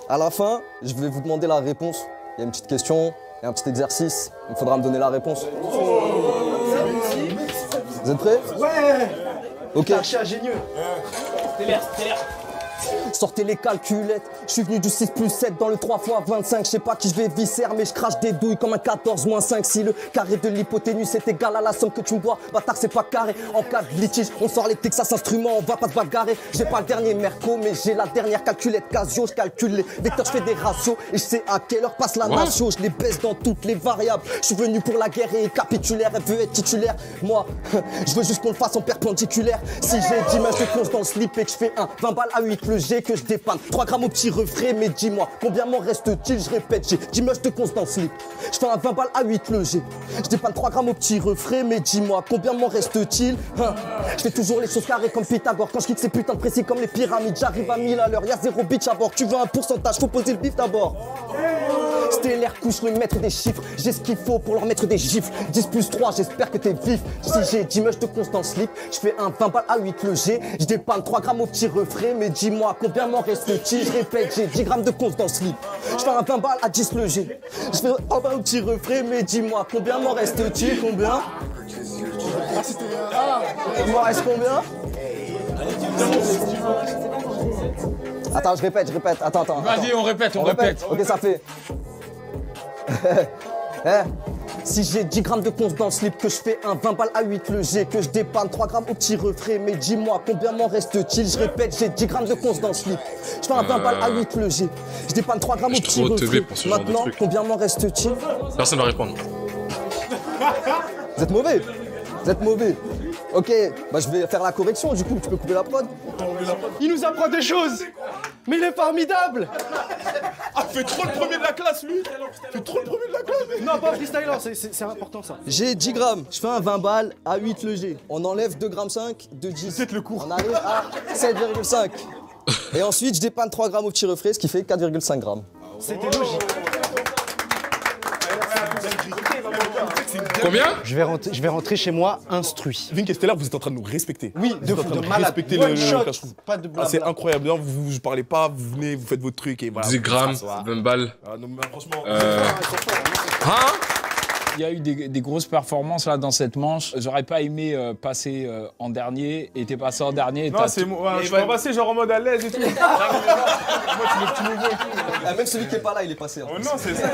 à la fin, je vais vous demander la réponse. Il y a une petite question, il y a un petit exercice. Il faudra me donner la réponse. Vous êtes prêts? Ouais. Ok. Archi ingénieux. T'es l'air. Sortez les calculettes, je suis venu du 6 plus 7 dans le 3 x 25. Je sais pas qui je vais visser, mais je crache des douilles comme un 14 moins 5. Si le carré de l'hypoténuse est égal à la somme que tu me dois, bâtard c'est pas carré. En cas de litige, on sort les Texas instruments, on va pas se bagarrer. J'ai pas le dernier Merco, mais j'ai la dernière calculette Casio. Je calcule les vecteurs, je fais des ratios et je sais à quelle heure passe la nation. Je les baisse dans toutes les variables. Je suis venu pour la guerre et capitulaire, elle veut être titulaire. Moi, je veux juste qu'on le fasse en perpendiculaire. Si j'ai 10 matchs de course dans le slip et que je fais un 20 balles à 8 le G que je dépanne 3 grammes au petit refrain, mais dis-moi combien m'en reste-t-il? Je répète, j'ai 10 mèches de conce dans le slip. Je fais un 20 balles à 8 le G. Je dépanne 3 grammes au petit refrain, mais dis-moi combien m'en reste-t-il? Je fais toujours les choses carrées comme Pythagore. Quand je quitte ces putains de précis comme les pyramides, j'arrive à 1000 à l'heure, y'a 0 bitch à bord. Tu veux un pourcentage, faut poser le bif d'abord. Stellaire couche, le maître des chiffres. J'ai ce qu'il faut pour leur mettre des gifles. 10 plus 3, j'espère que t'es vif. Si j'ai 10 mèches de conce dans le slip, je fais un 20 balles à 8 le G. Je dépanne 3 grammes au petit refrain, mais dis-moi combien m'en reste-t-il? Je répète, j'ai 10 grammes de conce dans le slip. Je fais un 20 balles à 10 le G. Je fais un 20 au petit refrain, mais dis-moi combien m'en reste-t-il? Combien? Il m'en reste combien? Attends, je répète. Attends. Vas-y, on répète. Ok, ça fait. Si j'ai 10 grammes de conce dans le slip, que je fais un 20 balles à 8 le G, que je dépanne 3 grammes au petit refrain, mais dis-moi combien m'en reste-t-il? Je répète, j'ai 10 grammes de conce dans le slip. Je fais un 20 balles à 8 le G. Je dépanne 3 grammes au petit refrain. Maintenant, combien m'en reste-t-il? Personne va répondre. Vous êtes mauvais. Ok, bah je vais faire la correction, du coup, tu peux couper la prod. Il nous apprend des choses, mais il est formidable. Ah, fais trop le premier de la classe, lui. Non, pas freestyler, c'est important ça. J'ai 10 grammes, je fais un 20 balles à 8 le G. On enlève 2 grammes 5 de 10. C'est le cours. On arrive à 7,5. Et ensuite, je dépanne 3 grammes au petit refrain, ce qui fait 4,5 grammes. C'était logique. Combien? Je vais rentrer chez moi instruit. Vin Kestela, vous êtes en train de nous respecter. Oui, de malade. Respecter One le shot, classroom. pas de blabla. C'est incroyable. Vous parlez pas, vous venez, vous faites votre truc et voilà. 10 grammes, 20 balles. Ah, non, mais franchement. Il y a eu des grosses performances là dans cette manche. J'aurais pas aimé passer en dernier et t'es passé en dernier. Non, c'est moi. Je vais passer genre en mode à l'aise et tout. Moi, tu me vois et tout. Même celui qui est pas là, il est passé. Oh non, c'est ça.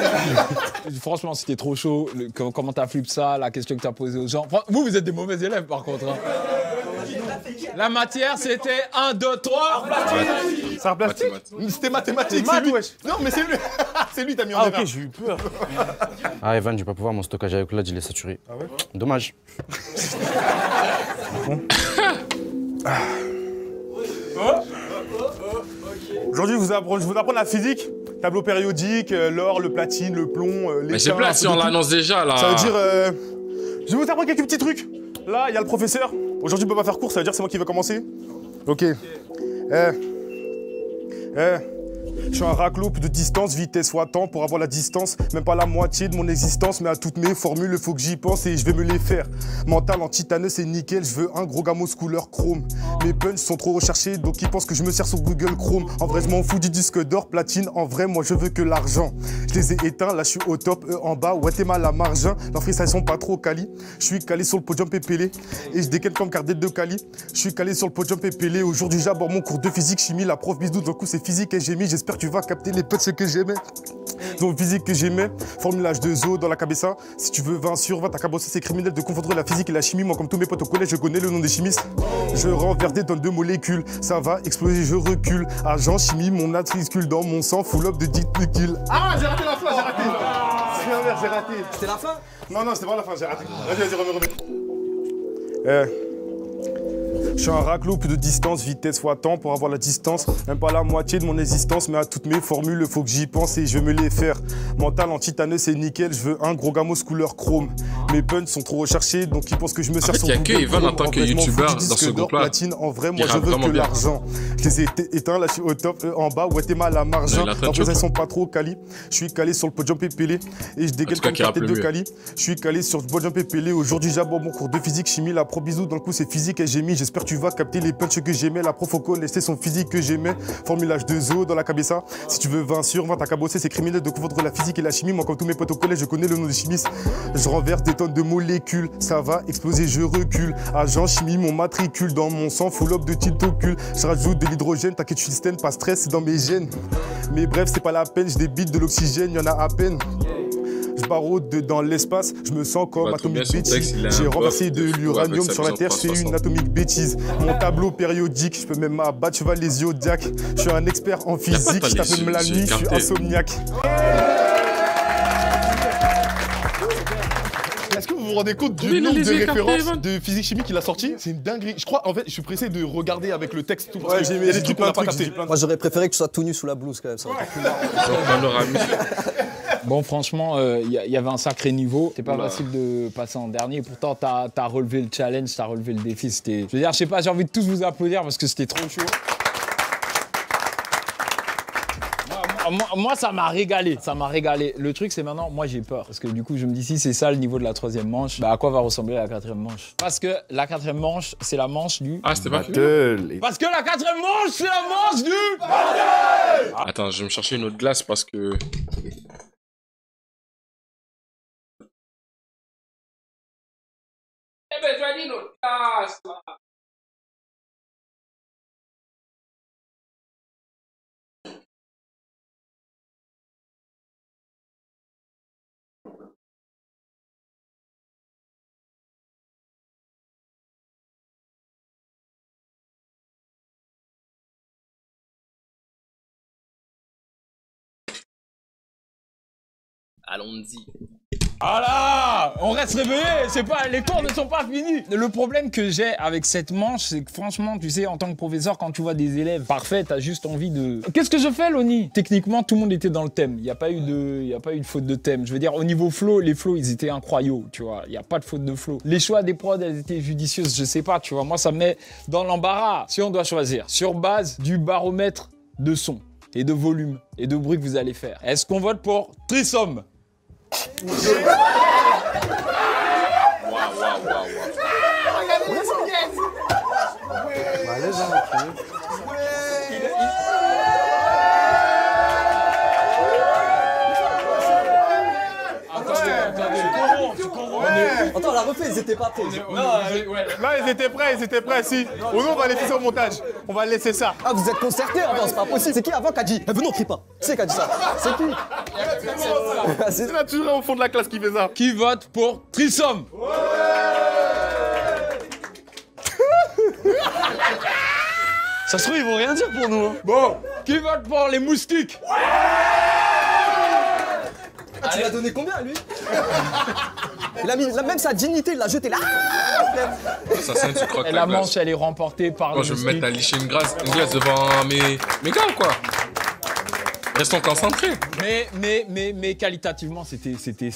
Franchement, c'était trop chaud. Comment t'as flippé ça, la question que t'as posée aux gens. Vous êtes des mauvais élèves par contre. Hein. La matière, c'était 1, 2, 3. C'est un plastique? C'était mathématique. Maths, wesh. Non, mais c'est lui. C'est lui, t'as mis en erreur. Ah, ok, j'ai eu peur. Ah, Evan, je vais pas pouvoir, mon stockage avec Claude, il est saturé. Ah ouais? Dommage. Aujourd'hui, je vous apprends la physique. Tableau périodique, l'or, le platine, le plomb, les. Mais c'est plat si on l'annonce déjà là. Ça veut dire. Je vais vous apprendre quelques petits trucs. Là, il y a le professeur. Aujourd'hui, il peut pas faire cours, ça veut dire que c'est moi qui vais commencer. Ok. Je suis un raclo, plus de distance, vitesse fois temps pour avoir la distance. Même pas la moitié de mon existence, mais à toutes mes formules, faut que j'y pense et je vais me les faire. Mental en titane, c'est nickel, je veux un gros gamos couleur chrome. Mes punchs sont trop recherchés, donc ils pensent que je me sers sur Google Chrome. En vrai, je m'en fous du disque d'or, platine. En vrai, moi, je veux que l'argent. Je les ai éteints, là, je suis au top, eux en bas. Ouais, t'es mal à margin. Leurs freestyles sont pas trop quali. Je suis calé sur le podium pépélé et je dégaine comme Cardette de Cali. Je suis calé sur le podium pépélé. Aujourd'hui, j'aborde mon cours de physique, chimie. La prof bisous, d'un coup, c'est physique et j'ai mis. J'espère que tu vas capter les potes ce que j'aimais. Donc physique que j'aimais, formulage de zo dans la cabessa. Si tu veux 20 sur 20, t'as qu'à bosser, c'est criminel de confondre la physique et la chimie. Moi comme tous mes potes au collège, je connais le nom des chimistes. Je renverse des tonnes de molécules, ça va exploser, je recule. Agent, chimie, mon atriscule dans mon sang, full up de ditéquil. Ah, j'ai raté la fin, j'ai raté. J'ai raté. C'était la fin? Non, c'était pas la fin, j'ai raté. Vas-y, remets. Je suis un raclo, plus de distance, vitesse fois temps pour avoir la distance. Même pas la moitié de mon existence, mais à toutes mes formules, faut que j'y pense et je vais me les faire. Mental en titane, c'est nickel, je veux un gros gamos couleur chrome. Mes punchs sont trop recherchés, donc ils pensent que je me sers sur Google. En fait, il y a que Evan en tant que youtubeur dans ce groupe-là. Platine, en vrai, moi je veux que l'argent. Je les ai éteints, là je suis au top, en bas, ouais t'es mal à margin. En fait, elles sont pas trop quali. Je suis calé sur le podium pépélé et je dégaine comme ta tête de Cali. Je suis calé sur le podium pépélé. Aujourd'hui, j'aborde mon cours de physique, chimie. La pro bisou dans le coup, c'est physique et j'ai mis. J'espère que tu vas capter les punchs que j'aimais. La prof au connaissait son physique que j'aimais. Formulage de zoo dans la cabessa. Si tu veux 20 sur 20, t'as qu'à bosser, c'est criminel de confondre la physique et la chimie. Moi, comme tous mes potes au collège, je connais le nom de chimiste. Je renverse des tonnes de molécules. Ça va exploser, je recule. Agent chimie, mon matricule. Dans mon sang, full up de titocule. Je rajoute de l'hydrogène, t'inquiète, je suis système, pas stress, c'est dans mes gènes. Mais bref, c'est pas la peine, je débite de l'oxygène, y'en a à peine. Je baraude dans l'espace, je me sens comme atomique bêtise. J'ai renversé de l'uranium sur la terre, c'est une atomique bêtise. Mon tableau périodique, je peux même m'abattre, cheval les zodiacs. Je suis un expert en physique, je tape même la nuit, je suis insomniaque. Est-ce que vous vous rendez compte du nombre de références de physique chimie qu'il a sorti? C'est une dinguerie. Je crois, en fait, je suis pressé de regarder avec le texte tout. Ouais, j'ai mis des trucs qu'on n'a pas capté. Moi, j'aurais préféré que tu sois tout nu sous la blouse quand même. Ça Bon, franchement, il y avait un sacré niveau. C'est pas facile de passer en dernier. Pourtant, t'as relevé le challenge, t'as relevé le défi. Je veux dire, je sais pas, j'ai envie de tous vous applaudir parce que c'était trop chaud. Moi, ça m'a régalé. Ça m'a régalé. Le truc, c'est maintenant, moi, j'ai peur. Parce que du coup, je me dis, si c'est ça le niveau de la troisième manche, bah à quoi va ressembler la quatrième manche? Parce que la quatrième manche, c'est la manche du... Ah, c'était pas battle. Parce que la quatrième manche, c'est la manche du... battle. Attends, je vais me chercher une autre glace parce que... Eh ben, tu as dit une autre glace, là. Allons-y. Ah là, on reste réveillé, c'est pas, les cours ne sont pas finis. Le problème que j'ai avec cette manche, c'est que franchement, tu sais, en tant que professeur, quand tu vois des élèves parfaits, t'as juste envie de... Qu'est-ce que je fais, Loni? Techniquement, tout le monde était dans le thème. Il n'y a pas eu de faute de thème. Je veux dire, au niveau flow, les flows, ils étaient incroyables, tu vois. Il n'y a pas de faute de flow. Les choix des prods, elles étaient judicieuses, je sais pas, tu vois. Moi, ça me met dans l'embarras. Si on doit choisir, sur base du baromètre de son et de volume et de bruit que vous allez faire, est-ce qu'on vote pour Trisom? Attends, on l'a refait, ils étaient pas prêts. Là, ils étaient prêts, si. Ou non, on va laisser ça au montage. On va laisser ça. Ah, vous êtes concertés avant, c'est pas possible. C'est qui avant qui a dit venez, on crie pas. C'est qui a dit ça? C'est qui? C'est là toujours au fond de la classe qui fait ça. Qui vote pour Trisom? Ça se trouve, ils vont rien dire pour nous. Hein. Bon, qui vote pour les moustiques? Ah, tu lui as donné combien, lui? Il a mis même sa dignité, il l'a jeté là. Ça sent, tu croques et la manche, elle est remportée par le je vais me mettre à licher une glace devant mes gars, quoi. Restons concentrés. Mais qualitativement, c'était ouais,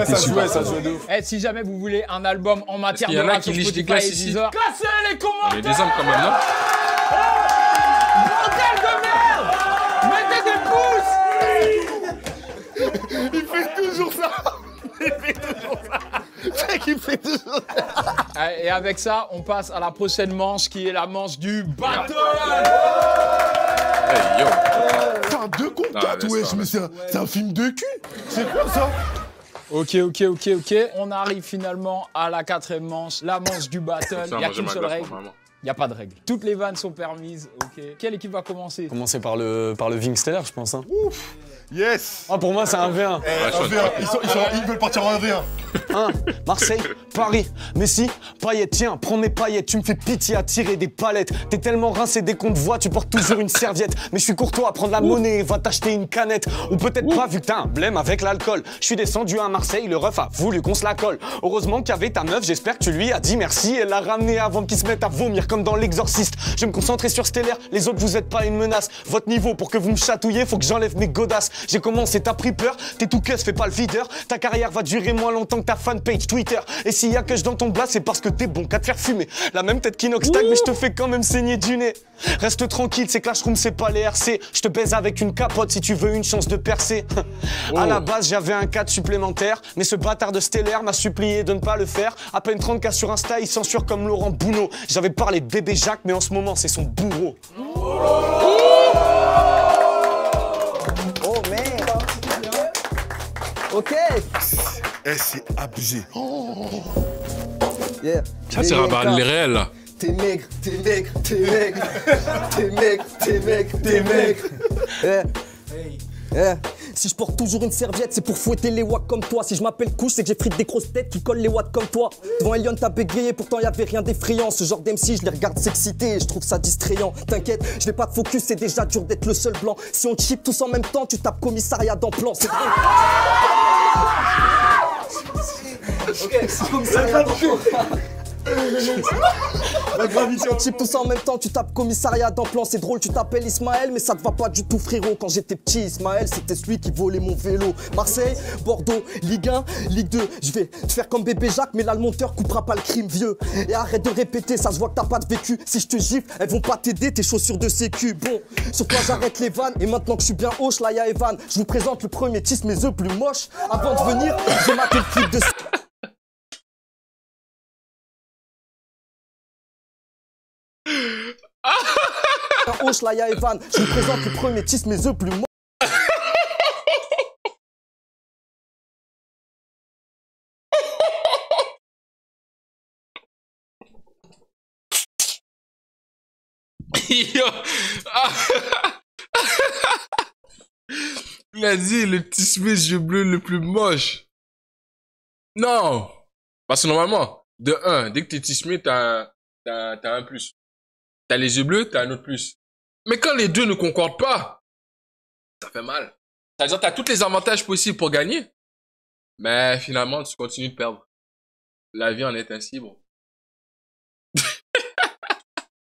ça jouait de ouf. Eh, si jamais vous voulez un album en matière de rap sur Spotify et Deezer, cassez les commentaires. Il y a des hommes quand même, non? Bordel de merde! Mettez des pouces! Il fait toujours ça. C'est qu'il fait toujours ça. Et avec ça, on passe à la prochaine manche qui est la manche du battle. Hey yo. C'est un 2 contre 4, wesh, mais c'est un film de cul. C'est quoi ça? Ok. On arrive finalement à la quatrième manche, la manche du battle. Il n'y a qu'une seule règle. Il n'y a pas de règle. Toutes les vannes sont permises. Ok. Quelle équipe va commencer? Commencer par le Vingsteller, je pense. Hein. Ouf. Yes. Ah, pour moi, c'est un V1. Ils veulent partir en 1v1. 1, Marseille, Paris, Messi, paillettes, tiens, prends mes paillettes, tu me fais pitié à tirer des palettes. T'es tellement rincé dès qu'on te voit, tu portes toujours une serviette. Mais je suis courtois, prendre la monnaie, va t'acheter une canette. Ou peut-être pas, vu que t'as un blême avec l'alcool. Je suis descendu à Marseille, le ref a voulu qu'on se la colle. Heureusement qu'il y avait ta meuf, j'espère que tu lui as dit merci. Elle l'a ramené avant qu'il se mette à vomir comme dans l'exorciste. Je vais me concentrer sur Stellaire, les autres vous êtes pas une menace. Votre niveau pour que vous me chatouillez, faut que j'enlève mes godasses. J'ai commencé, t'as pris peur, t'es tout caisse, fais pas le videur. Ta carrière va durer moins longtemps que ta fanpage Twitter. Et s'il y a que je dans ton blast, c'est parce que t'es bon qu'à te faire fumer. La même tête qu'Inox Tag, mais je te fais quand même saigner du nez. Reste tranquille, c'est Classroom, c'est pas les RC. Je te baise avec une capote si tu veux une chance de percer. À la base, j'avais un cadre supplémentaire, mais ce bâtard de Stellaire m'a supplié de ne pas le faire. À peine 30K sur Insta, il censure comme Laurent Bounot. J'avais parlé de bébé Jacques, mais en ce moment, c'est son bourreau. Oh merde. Ok. Eh, c'est abusé. Yeah. Ça, c'est Rabat les réels, là. T'es maigre, t'es maigre, t'es maigre. T'es maigre, t'es maigre, t'es maigre. Si je porte toujours une serviette, c'est pour fouetter les watts comme toi. Si je m'appelle couche, c'est que j'ai frites des grosses têtes qui collent les watts comme toi. Devant Elion, t'as bégayé, pourtant y'avait rien d'effrayant. Ce genre d'MC, je les regarde s'exciter et je trouve ça distrayant. T'inquiète, je vais pas te focus, c'est déjà dur d'être le seul blanc. Si on chip tous en même temps, tu tapes commissariat dans plan. C'est vrai. Ok, commissariat dans plan. La gravité, on chip tout ça en même temps, tu tapes commissariat dans plan, c'est drôle, tu t'appelles Ismaël, mais ça te va pas du tout frérot. Quand j'étais petit, Ismaël, c'était celui qui volait mon vélo. Marseille, Bordeaux, Ligue 1, Ligue 2, je vais te faire comme bébé Jacques, mais là le monteur coupera pas le crime vieux. Et arrête de répéter, ça se voit que t'as pas de vécu. Si je te gifle, elles vont pas t'aider, tes chaussures de sécu. Bon, sur toi j'arrête les vannes, et maintenant que je suis bien hoche, là y'a Evan. Je vous présente le premier tisse mes œufs plus moches. Avant de venir, j'ai maté le clip de... Hoche là y'a Evan, je vous présente le premier tisse mes œufs plus moches. Il a dit le tisse mes yeux bleus le plus moche. Non. Parce que normalement, de 1, dès que t'es tismé, t'as un plus. T'as les yeux bleus, t'as un autre plus. Mais quand les deux ne concordent pas, ça fait mal. C'est-à-dire t'as tous les avantages possibles pour gagner, mais finalement, tu continues de perdre. La vie en est ainsi, bon.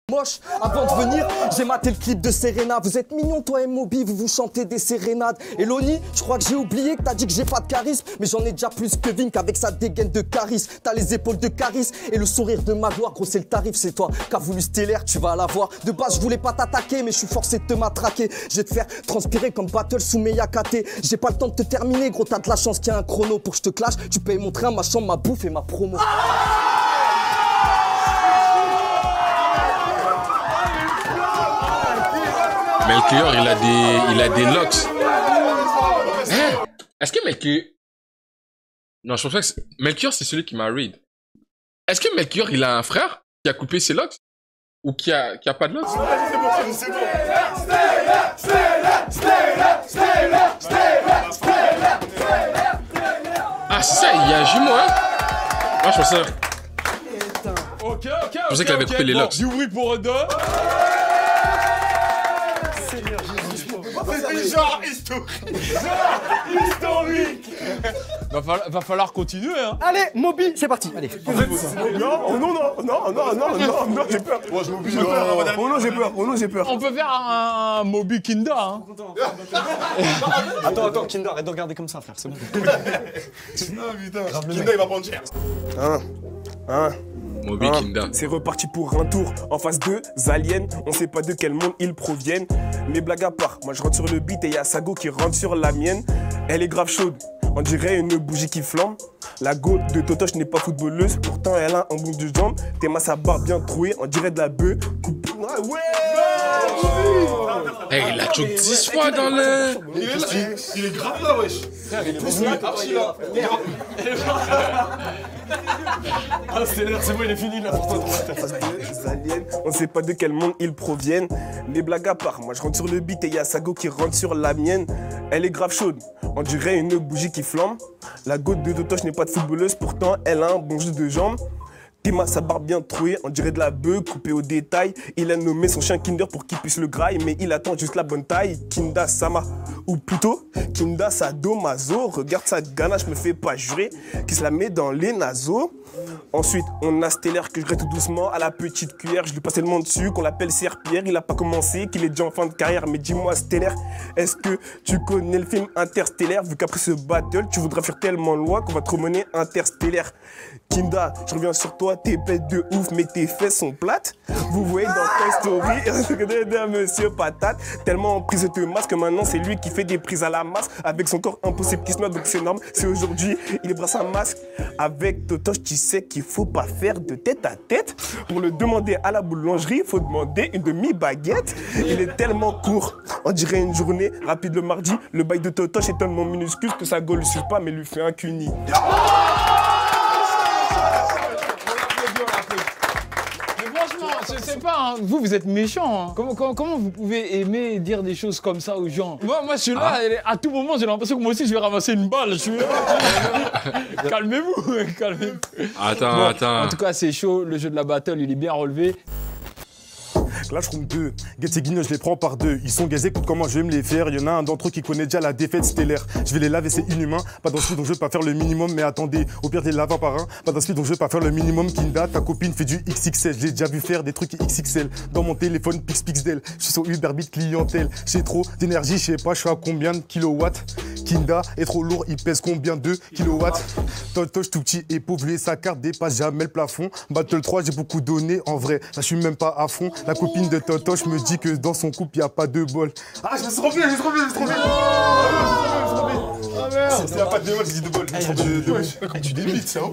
Moche, avant de venir, j'ai maté le clip de Serena. Vous êtes mignons, toi et Moby, vous vous chantez des sérénades. Et Loni, je crois que j'ai oublié que t'as dit que j'ai pas de charisme, mais j'en ai déjà plus que Vink avec sa dégaine de charisme. T'as les épaules de Caris et le sourire de Magloire. Gros, c'est le tarif, c'est toi qu'a voulu Stellaire, tu vas l'avoir. De base, je voulais pas t'attaquer, mais je suis forcé de te matraquer. Je vais te faire transpirer comme Battle sous mes Yakate. J'ai pas le temps de te terminer, gros, t'as de la chance qu'il y a un chrono pour que je te clash. Tu payes mon train, ma chambre, ma bouffe et ma promo. Melchior, il a des locks. Hein? Est-ce que Melchior... Non, je pense pas que c'est... Melchior, c'est celui qui m'a read. Est-ce que Melchior, il a un frère qui a coupé ses locks? Ou qui a pas de locks? C'est Ah, c'est ça, il y a un jumeau, hein? Ah, je pensais... Ok. Je pensais qu'il avait coupé les locks. Du bruit pour deux. C'est genre historique. Va falloir continuer, hein. Allez, Moby, c'est parti. Allez. Non, j'ai peur. Moi, je m'oblige. Oh non, j'ai peur. On peut faire un Moby Kinda, hein. Attends, Kinder, arrête de regarder comme ça, frère, c'est bon. Ah putain, Kinda il va prendre cher. Moby Kinda. C'est reparti pour un tour. En face de aliens, on sait pas de quel monde ils proviennent. Mais blague à part, moi je rentre sur le beat et y'a Sago qui rentre sur la mienne. Elle est grave chaude, on dirait une bougie qui flambe. La go de Totoche n'est pas footballeuse, pourtant elle a un bon de jambes. T'es ma sa barre bien trouée, on dirait de la bœuf. Ouais. Hey, il a choqué 10 fois dans le... Il est grave là, wesh. Il est plus là, archi là. C'est bon, il est fini là pour toi. On sait pas de quel monde ils proviennent. Les blagues à part, moi je rentre sur le beat et y'a Sago qui rentre sur la mienne. Elle est grave chaude, on dirait une bougie qui flambe. La goutte de Totoche n'est pas de footballeuse, pourtant elle a un bon jeu de jambes. Théma, sa barbe bien trouée, on dirait de la bœuf, coupée au détail. Il a nommé son chien Kinder pour qu'il puisse le grailler, mais il attend juste la bonne taille. Kinda Sama, ou plutôt Kinda Sadomaso. Regarde sa ganache, me fait pas jurer, qui se la met dans les naseaux. Ensuite, on a Stellaire que je grette tout doucement à la petite cuillère. Je lui passe tellement dessus qu'on l'appelle Serpierre. Il a pas commencé, qu'il est déjà en fin de carrière. Mais dis-moi, Stellaire, est-ce que tu connais le film Interstellaire? Vu qu'après ce battle, tu voudras fuir tellement loin qu'on va te remener Interstellaire. Kinda, je reviens sur toi, t'es bête de ouf, mais tes fesses sont plates. Vous voyez dans Toy Story, d'un monsieur patate. Tellement en prise de te masque que maintenant c'est lui qui fait des prises à la masse. Avec son corps impossible qui se noie, donc c'est énorme. C'est aujourd'hui, il brasse un masque. Avec Totoche, tu sais qu'il faut pas faire de tête à tête. Pour le demander à la boulangerie, il faut demander une demi-baguette. Il est tellement court, on dirait une journée rapide le mardi. Le bail de Totoche est tellement minuscule que sa gueule ne suit pas, mais lui fait un cuni. Je sais pas, hein. Vous êtes méchant. Hein. Comment vous pouvez aimer et dire des choses comme ça aux gens? Moi, je suis là, à tout moment, j'ai l'impression que moi aussi, je vais ramasser une balle. Je suis là. Calmez-vous, calmez-vous. Attends. En tout cas, c'est chaud. Le jeu de la battle, il est bien relevé. Classroom 2, Get et Guignol, je les prends par deux. Ils sont gazés, écoute comment je vais me les faire. Il y en a un d'entre eux qui connaît déjà la défaite stellaire. Je vais les laver, c'est inhumain. Pas dans ce donc je vais pas faire le minimum. Mais attendez, au pire, je les lave un par un. Pas dans ce donc je vais pas faire le minimum. Kinda, ta copine fait du XXL. Je l'ai déjà vu faire des trucs XXL. Dans mon téléphone, Pixel. Je suis sur Uberbit clientèle. J'ai trop d'énergie, je sais pas, je suis à combien de kilowatts. Kinda est trop lourd, il pèse combien de kilowatts. Totoche tout petit et pauvre, sa carte dépasse jamais le plafond. Battle 3, j'ai beaucoup donné en vrai. Là, je suis même pas à fond. La copine de Totoche me dit que dans son couple, y a pas de bol. Ah, je me suis trompé, j'ai trop trompé. Ah merde, il y a pas de bol, j'ai dit de bol. Tu débites, c'est vrai.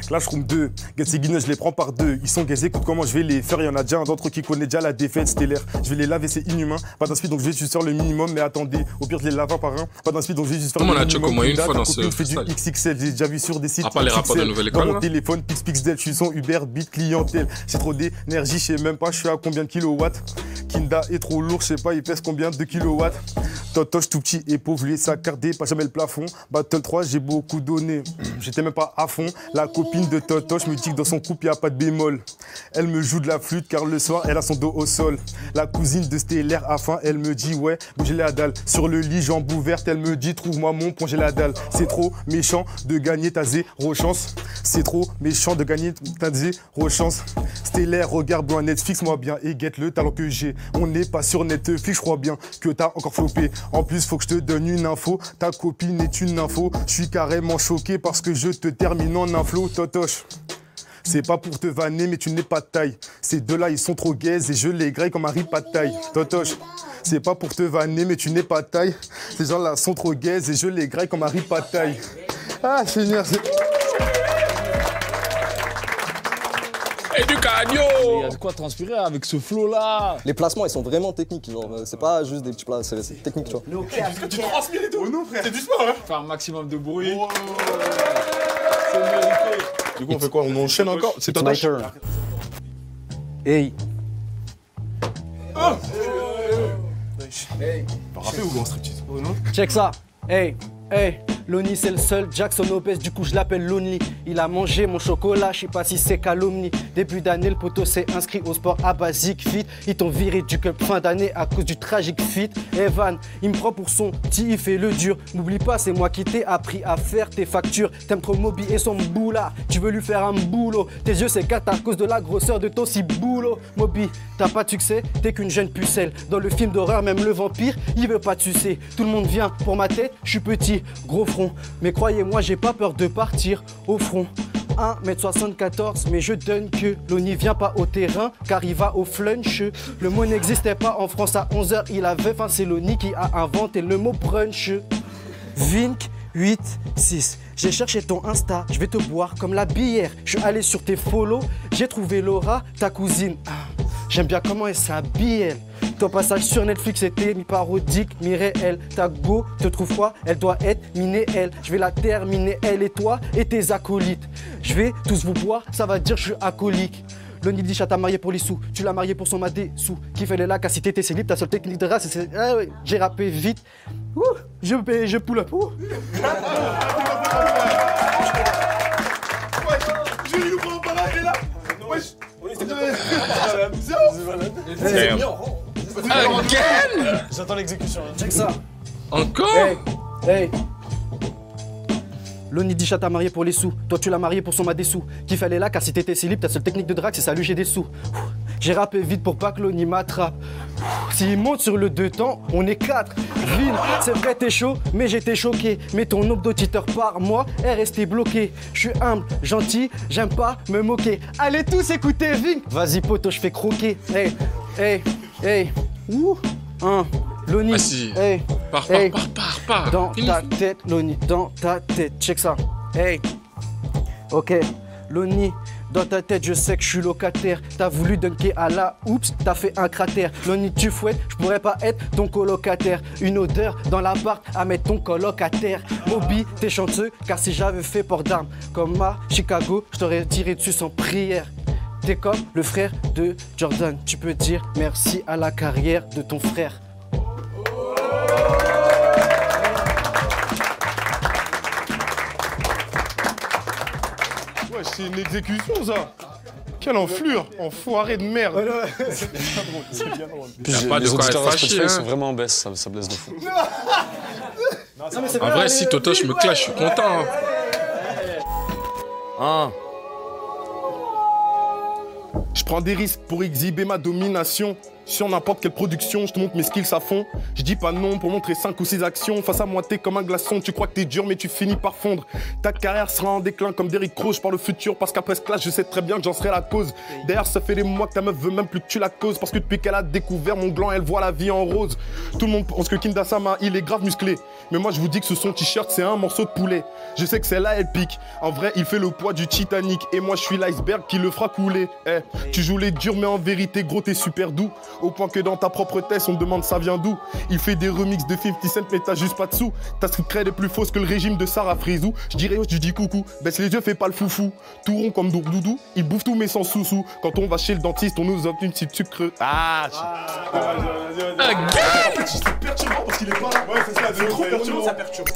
Classroom 2, Get et Guignol, je les prends par deux. Ils sont gazés, écoute comment je vais les faire. Il y en a déjà un d'entre eux qui connaît déjà la défaite stellaire. Je vais les laver, c'est inhumain. Pas d'un speed, donc je vais juste faire le minimum. Mais attendez, au pire, je les lave un par un. Pas d'un speed, donc je vais juste faire le minimum. Comment on a choqué au moins une fois dans ce fait du XXL, j'ai déjà vu sur des sites. À part les rapports de nouvelle école. Dans mon téléphone, Pixel, je suis son Uberbit clientèle. J'ai trop d'énergie, je sais même pas, je suis à combien de kilowatts. Kinda est trop lourd, je sais pas, il pèse combien de kilowatts. Totoche tout petit et pauvre, lui, sa carte pas jamais le plafond. Battle 3, j'ai beaucoup donné. J'étais même pas à fond. La copine de Totoche me dit que dans son couple, il n'y a pas de bémol. Elle me joue de la flûte car le soir, elle a son dos au sol. La cousine de Stellaire a faim, elle me dit ouais, bougez la dalle. Sur le lit, jambe ouverte, elle me dit trouve-moi mon pont, j'ai la dalle. C'est trop méchant de gagner ta zéro chance. C'est trop méchant de gagner ta zéro chance. Stellaire, regarde-moi Netflix, moi bien et guette le talent que j'ai. On n'est pas sur Netflix, je crois bien que t'as encore flopé. En plus, faut que je te donne une info. Ta copine est une info. Je suis carrément choqué parce que je te termine en inflo, Totoche. C'est pas pour te vanner, mais tu n'es pas de taille. Ces deux-là, ils sont trop gays et je les graille comme un riz pas de taille. Totoche, c'est pas pour te vanner, mais tu n'es pas de taille. Ces gens-là sont trop gays et je les graille comme un riz pas de taille. Ah, Seigneur, c'est... Educadio! Il y a de quoi transpirer avec ce flow là. Les placements ils sont vraiment techniques, genre c'est pas juste des petits plats, c'est technique, tu vois. Tu transmets les deux. Oh non, frère, c'est du sport, hein. Faire un maximum de bruit. Oh. C'est mérité. Du coup, on fait quoi? On enchaîne encore? C'est ton turn. Hey. Oh. Hey. Pas rappé ou en striptease? Check ça. Hey. Hey, Lonely c'est le seul, Jackson Lopez, du coup je l'appelle Lonely. Il a mangé mon chocolat, je sais pas si c'est calomnie. Début d'année, le poteau s'est inscrit au sport à Basic Fit. Ils t'ont viré du club fin d'année à cause du tragique fit. Evan, il me prend pour son petit, il fait le dur. N'oublie pas, c'est moi qui t'ai appris à faire tes factures. T'aimes trop Moby et son boula, tu veux lui faire un boulot. Tes yeux s'écartent à cause de la grosseur de ton ciboulot. Moby, t'as pas de succès, t'es qu'une jeune pucelle. Dans le film d'horreur, même le vampire, il veut pas de sucer. Tout le monde vient pour ma tête, je suis petit. Gros front, mais croyez-moi, j'ai pas peur de partir au front. 1m74, mais je donne que Lonely vient pas au terrain car il va au flunch. Le mot n'existait pas en France à 11h, il avait faim, c'est Lonely qui a inventé le mot brunch. Vink 8-6, j'ai cherché ton Insta, je vais te boire comme la bière. Je suis allé sur tes follow, j'ai trouvé Laura, ta cousine. J'aime bien comment elle s'habille, elle. Ton passage sur Netflix était mi-parodique, mi-réel. Ta go te trouve quoi? Elle doit être minée, elle. Je vais la terminer, elle et toi et tes acolytes. Je vais tous vous boire, ça va dire je suis alcoolique. Le Nidisha t'a marié pour les sous, tu l'as marié pour son madé sous. Qui fait les lacs à citer tes célibes, ta seule technique de race, c'est... Ah oui, j'ai rappé vite. Ouh, je pull up. Ouh. il est là. Wesh. Again. J'attends l'exécution. Check ça. Encore? Hey. Loni dit chat t'a marié pour les sous. Toi tu l'as marié pour son mat des sous. Qu'il fallait là car si t'étais si libre, ta seule technique de drague c'est salut j'ai des sous. J'ai rappé vite pour pas que Loni m'attrape. S'il monte sur le 2 temps, on est 4. Ville, c'est vrai t'es chaud, mais j'étais choqué. Mais ton nombre d'auditeurs par mois est resté bloqué. Je suis humble, gentil, j'aime pas me moquer. Allez tous écouter Ving. Vas-y poto, je fais croquer. Hey. Ouh. Loni, vas-y. Hey. Pars. Dans ta tête, Loni, dans ta tête. Check ça. Hey. Ok. Loni, dans ta tête, je sais que je suis locataire. T'as voulu dunker à la oups, t'as fait un cratère. Loni, tu fouettes, je pourrais pas être ton colocataire. Une odeur dans l'appart à mettre ton colocataire. Moby, t'es chanceux, car si j'avais fait port d'armes comme à Chicago, je t'aurais tiré dessus sans prière. T'es comme le frère de Jordan. Tu peux dire merci à la carrière de ton frère. Ouais, c'est une exécution ça. Quelle enflure, enfoiré de merde. C'est bien drôle. Puis pas de quoi être fâché, ils sont vraiment en baisse, ça blesse de fou. En vrai, si Toto je me clash, je suis content. Je prends des risques pour exhiber ma domination. Sur n'importe quelle production, je te montre mes skills à fond. Je dis pas non pour montrer 5 ou 6 actions. Face à moi, t'es comme un glaçon. Tu crois que t'es dur, mais tu finis par fondre. Ta carrière sera en déclin comme Derrick Rose. Je parle le futur parce qu'après ce clash, je sais très bien que j'en serai la cause. D'ailleurs, ça fait des mois que ta meuf veut même plus que tu la causes. Parce que depuis qu'elle a découvert mon gland, elle voit la vie en rose. Tout le monde pense que Kinda Sama, il est grave musclé. Mais moi, je vous dis que ce son t-shirt, c'est un morceau de poulet. Je sais que celle-là, elle pique. En vrai, il fait le poids du Titanic. Et moi, je suis l'iceberg qui le fera couler. Tu joues les durs, mais en vérité, gros, t'es super doux. Au point que dans ta propre thèse, on te demande ça vient d'où. Il fait des remixes de 50 Cent, mais t'as juste pas de sous. Ta street cred est plus fausse que le régime de Sarah Frizou. Je dirais, je dis coucou. Baisse les yeux, fais pas le foufou. Tout rond comme Doudou. Il bouffe tous mes sans sous-sous. Quand on va chez le dentiste, on nous offre une petite sucre. C'est perturbant parce qu'il est pas là. Ouais, c'est ça, c'est trop perturbant, ça perturbe.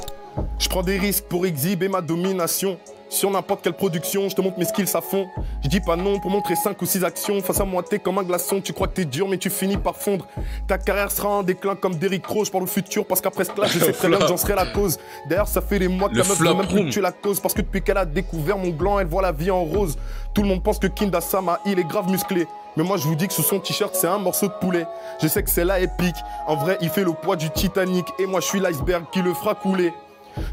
Je prends des risques pour exhiber ma domination. Sur n'importe quelle production, je te montre mes skills à fond. Je dis pas non pour montrer 5 ou 6 actions. Face à moi, t'es comme un glaçon. Tu crois que t'es dur, mais tu finis par fondre. Ta carrière sera en déclin comme Derrick Rose. Je parle au futur parce qu'après ce clash, je sais très bien que j'en serai la cause. D'ailleurs, ça fait des mois que ta meuf veut même plus que tu la causes. Parce que depuis qu'elle a découvert mon gland, elle voit la vie en rose. Tout le monde pense que Kinda Sama, il est grave musclé. Mais moi je vous dis que sous son t-shirt c'est un morceau de poulet. Je sais que c'est là épique. En vrai il fait le poids du Titanic. Et moi je suis l'iceberg qui le fera couler.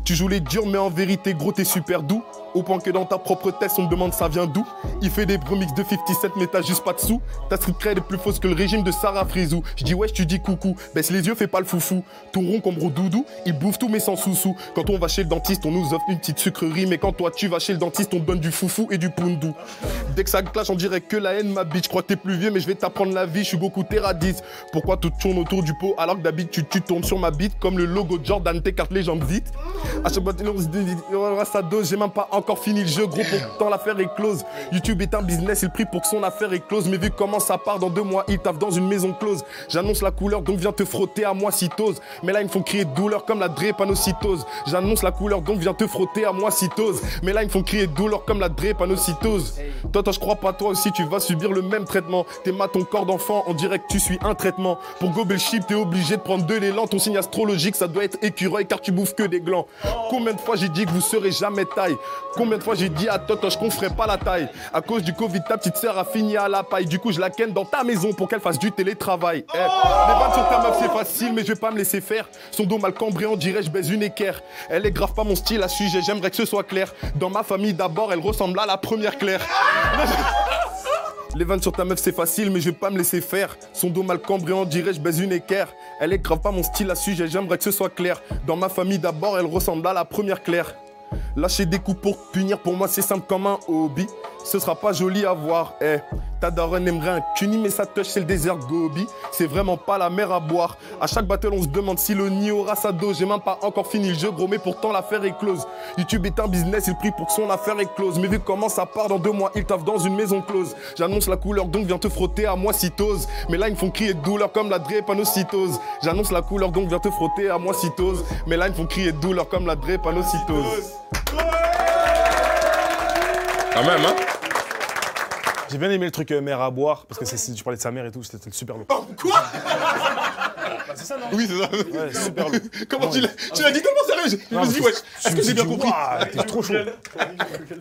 Tu joues les durs mais en vérité gros t'es super doux. Au point que dans ta propre tête on te demande ça vient d'où. Il fait des remixes de 50 Cent mais t'as juste pas de sous. Ta street cred est plus fausse que le régime de Sarah Frizou. Je dis wesh tu dis coucou. Baisse les yeux fais pas le foufou. Tout rond comme gros doudou. Il bouffe tous mes sans sous-sous. Quand on va chez le dentiste on nous offre une petite sucrerie. Mais quand toi tu vas chez le dentiste on te donne du foufou et du poundou. Dès que ça clash on dirait que la haine m'habite. Je crois que t'es plus vieux mais je vais t'apprendre la vie. Je suis Goku Terra 10. Pourquoi tout tourne autour du pot alors que d'habitude tu tournes sur ma bite. Comme le logo Jordan t'écarte les jambes vite. À chaque fois on sa dose. J'ai même pas encore fini le jeu gros. Pourtant l'affaire est close. YouTube est un business, il prie pour que son affaire est close. Mais vu comment ça part dans 2 mois, il taffe dans une maison close. J'annonce la couleur donc viens te frotter à moi cytose. Mais là ils me font crier de douleur comme la drépanocytose. J'annonce la couleur donc viens te frotter à moi cytose. Mais là ils me font crier de douleur comme la drépanocytose. Toi je crois pas, toi aussi tu vas subir le même traitement. T'es ma ton corps d'enfant, on dirait que tu suis un traitement. Pour gober le chip t'es obligé de prendre de l'élan. Ton signe astrologique ça doit être écureuil car tu bouffes que des glands. Combien de fois j'ai dit que vous serez jamais taille. Combien de fois j'ai dit à Totoche qu'on ferait pas la taille. À cause du Covid ta petite sœur a fini à la paille. Du coup je la ken dans ta maison pour qu'elle fasse du télétravail. Les vannes sur ta meuf c'est facile mais je vais pas me laisser faire. Son dos mal cambré on dirait je baise une équerre. Elle est grave pas mon style à sujet, j'aimerais que ce soit clair. Dans ma famille d'abord elle ressemble à la première Claire. Les vannes sur ta meuf c'est facile mais je vais pas me laisser faire. Son dos mal cambré on dirait je baise une équerre. Elle est grave pas mon style à sujet, j'aimerais que ce soit clair. Dans ma famille d'abord elle ressemble à la première Claire. Lâcher des coups pour punir, pour moi c'est simple comme un hobby. Ce sera pas joli à voir, ta daronne aimerait un cuni mais sa touche c'est le désert Gobi. C'est vraiment pas la mer à boire. À chaque battle on se demande si Loni aura sa dose. J'ai même pas encore fini le jeu gros mais pourtant l'affaire est close. YouTube est un business, il prie pour que son affaire est close. Mais vu comment ça part dans 2 mois, il taffe dans une maison close. J'annonce la couleur donc viens te frotter à moi cytose. Mais là ils me font crier de douleur comme la drépanocytose. J'annonce la couleur donc viens te frotter à moi cytose. Mais là ils me font crier de douleur comme la drépanocytose. Quand même, hein? J'ai bien aimé le truc mère à boire, parce que tu parlais de sa mère et tout, c'était super lourd. Oh, quoi? Bah, c'est ça, non? Oui, c'est ça. Ouais, super lourd. Comment tu l'as dit tellement sérieux? Je me suis dit, wesh, est-ce que j'ai bien compris? T'es trop chaud.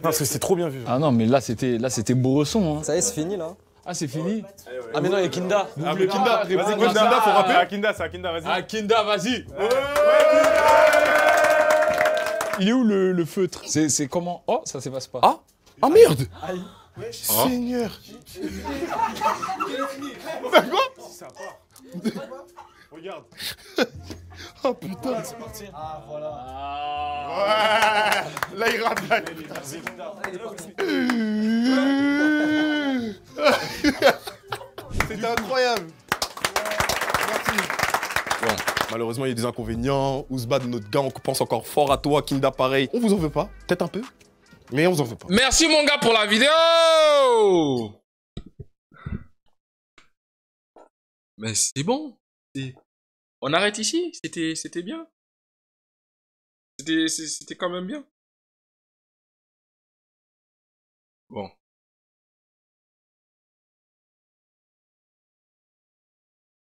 Non, c'est trop bien vu. Ah non, mais là, c'était beau son. Hein. Ça y est, c'est fini là. Ah, c'est fini? Ah, mais non, il y a Kinda. Ah, mais Kinda, vas-y, Kinda, faut rappeler. Akinda, c'est Akinda, vas-y. Akinda, vas-y. Il est où le feutre? C'est comment? Oh, ça s'efface pas. Ah? Ah merde! Aïe. Seigneur! Quoi? Ça part. Regarde. Oh putain! C'est parti. Ah, voilà. Ouais. Là, il rate. C'était incroyable! Merci. Bon, malheureusement, il y a des inconvénients. Ouzbad, notre gars, on pense encore fort à toi. Kinda, pareil. On vous en veut pas, peut-être un peu, mais on vous en veut pas. Merci mon gars pour la vidéo. Mais c'est bon. On arrête ici. C'était bien. C'était quand même bien. Bon.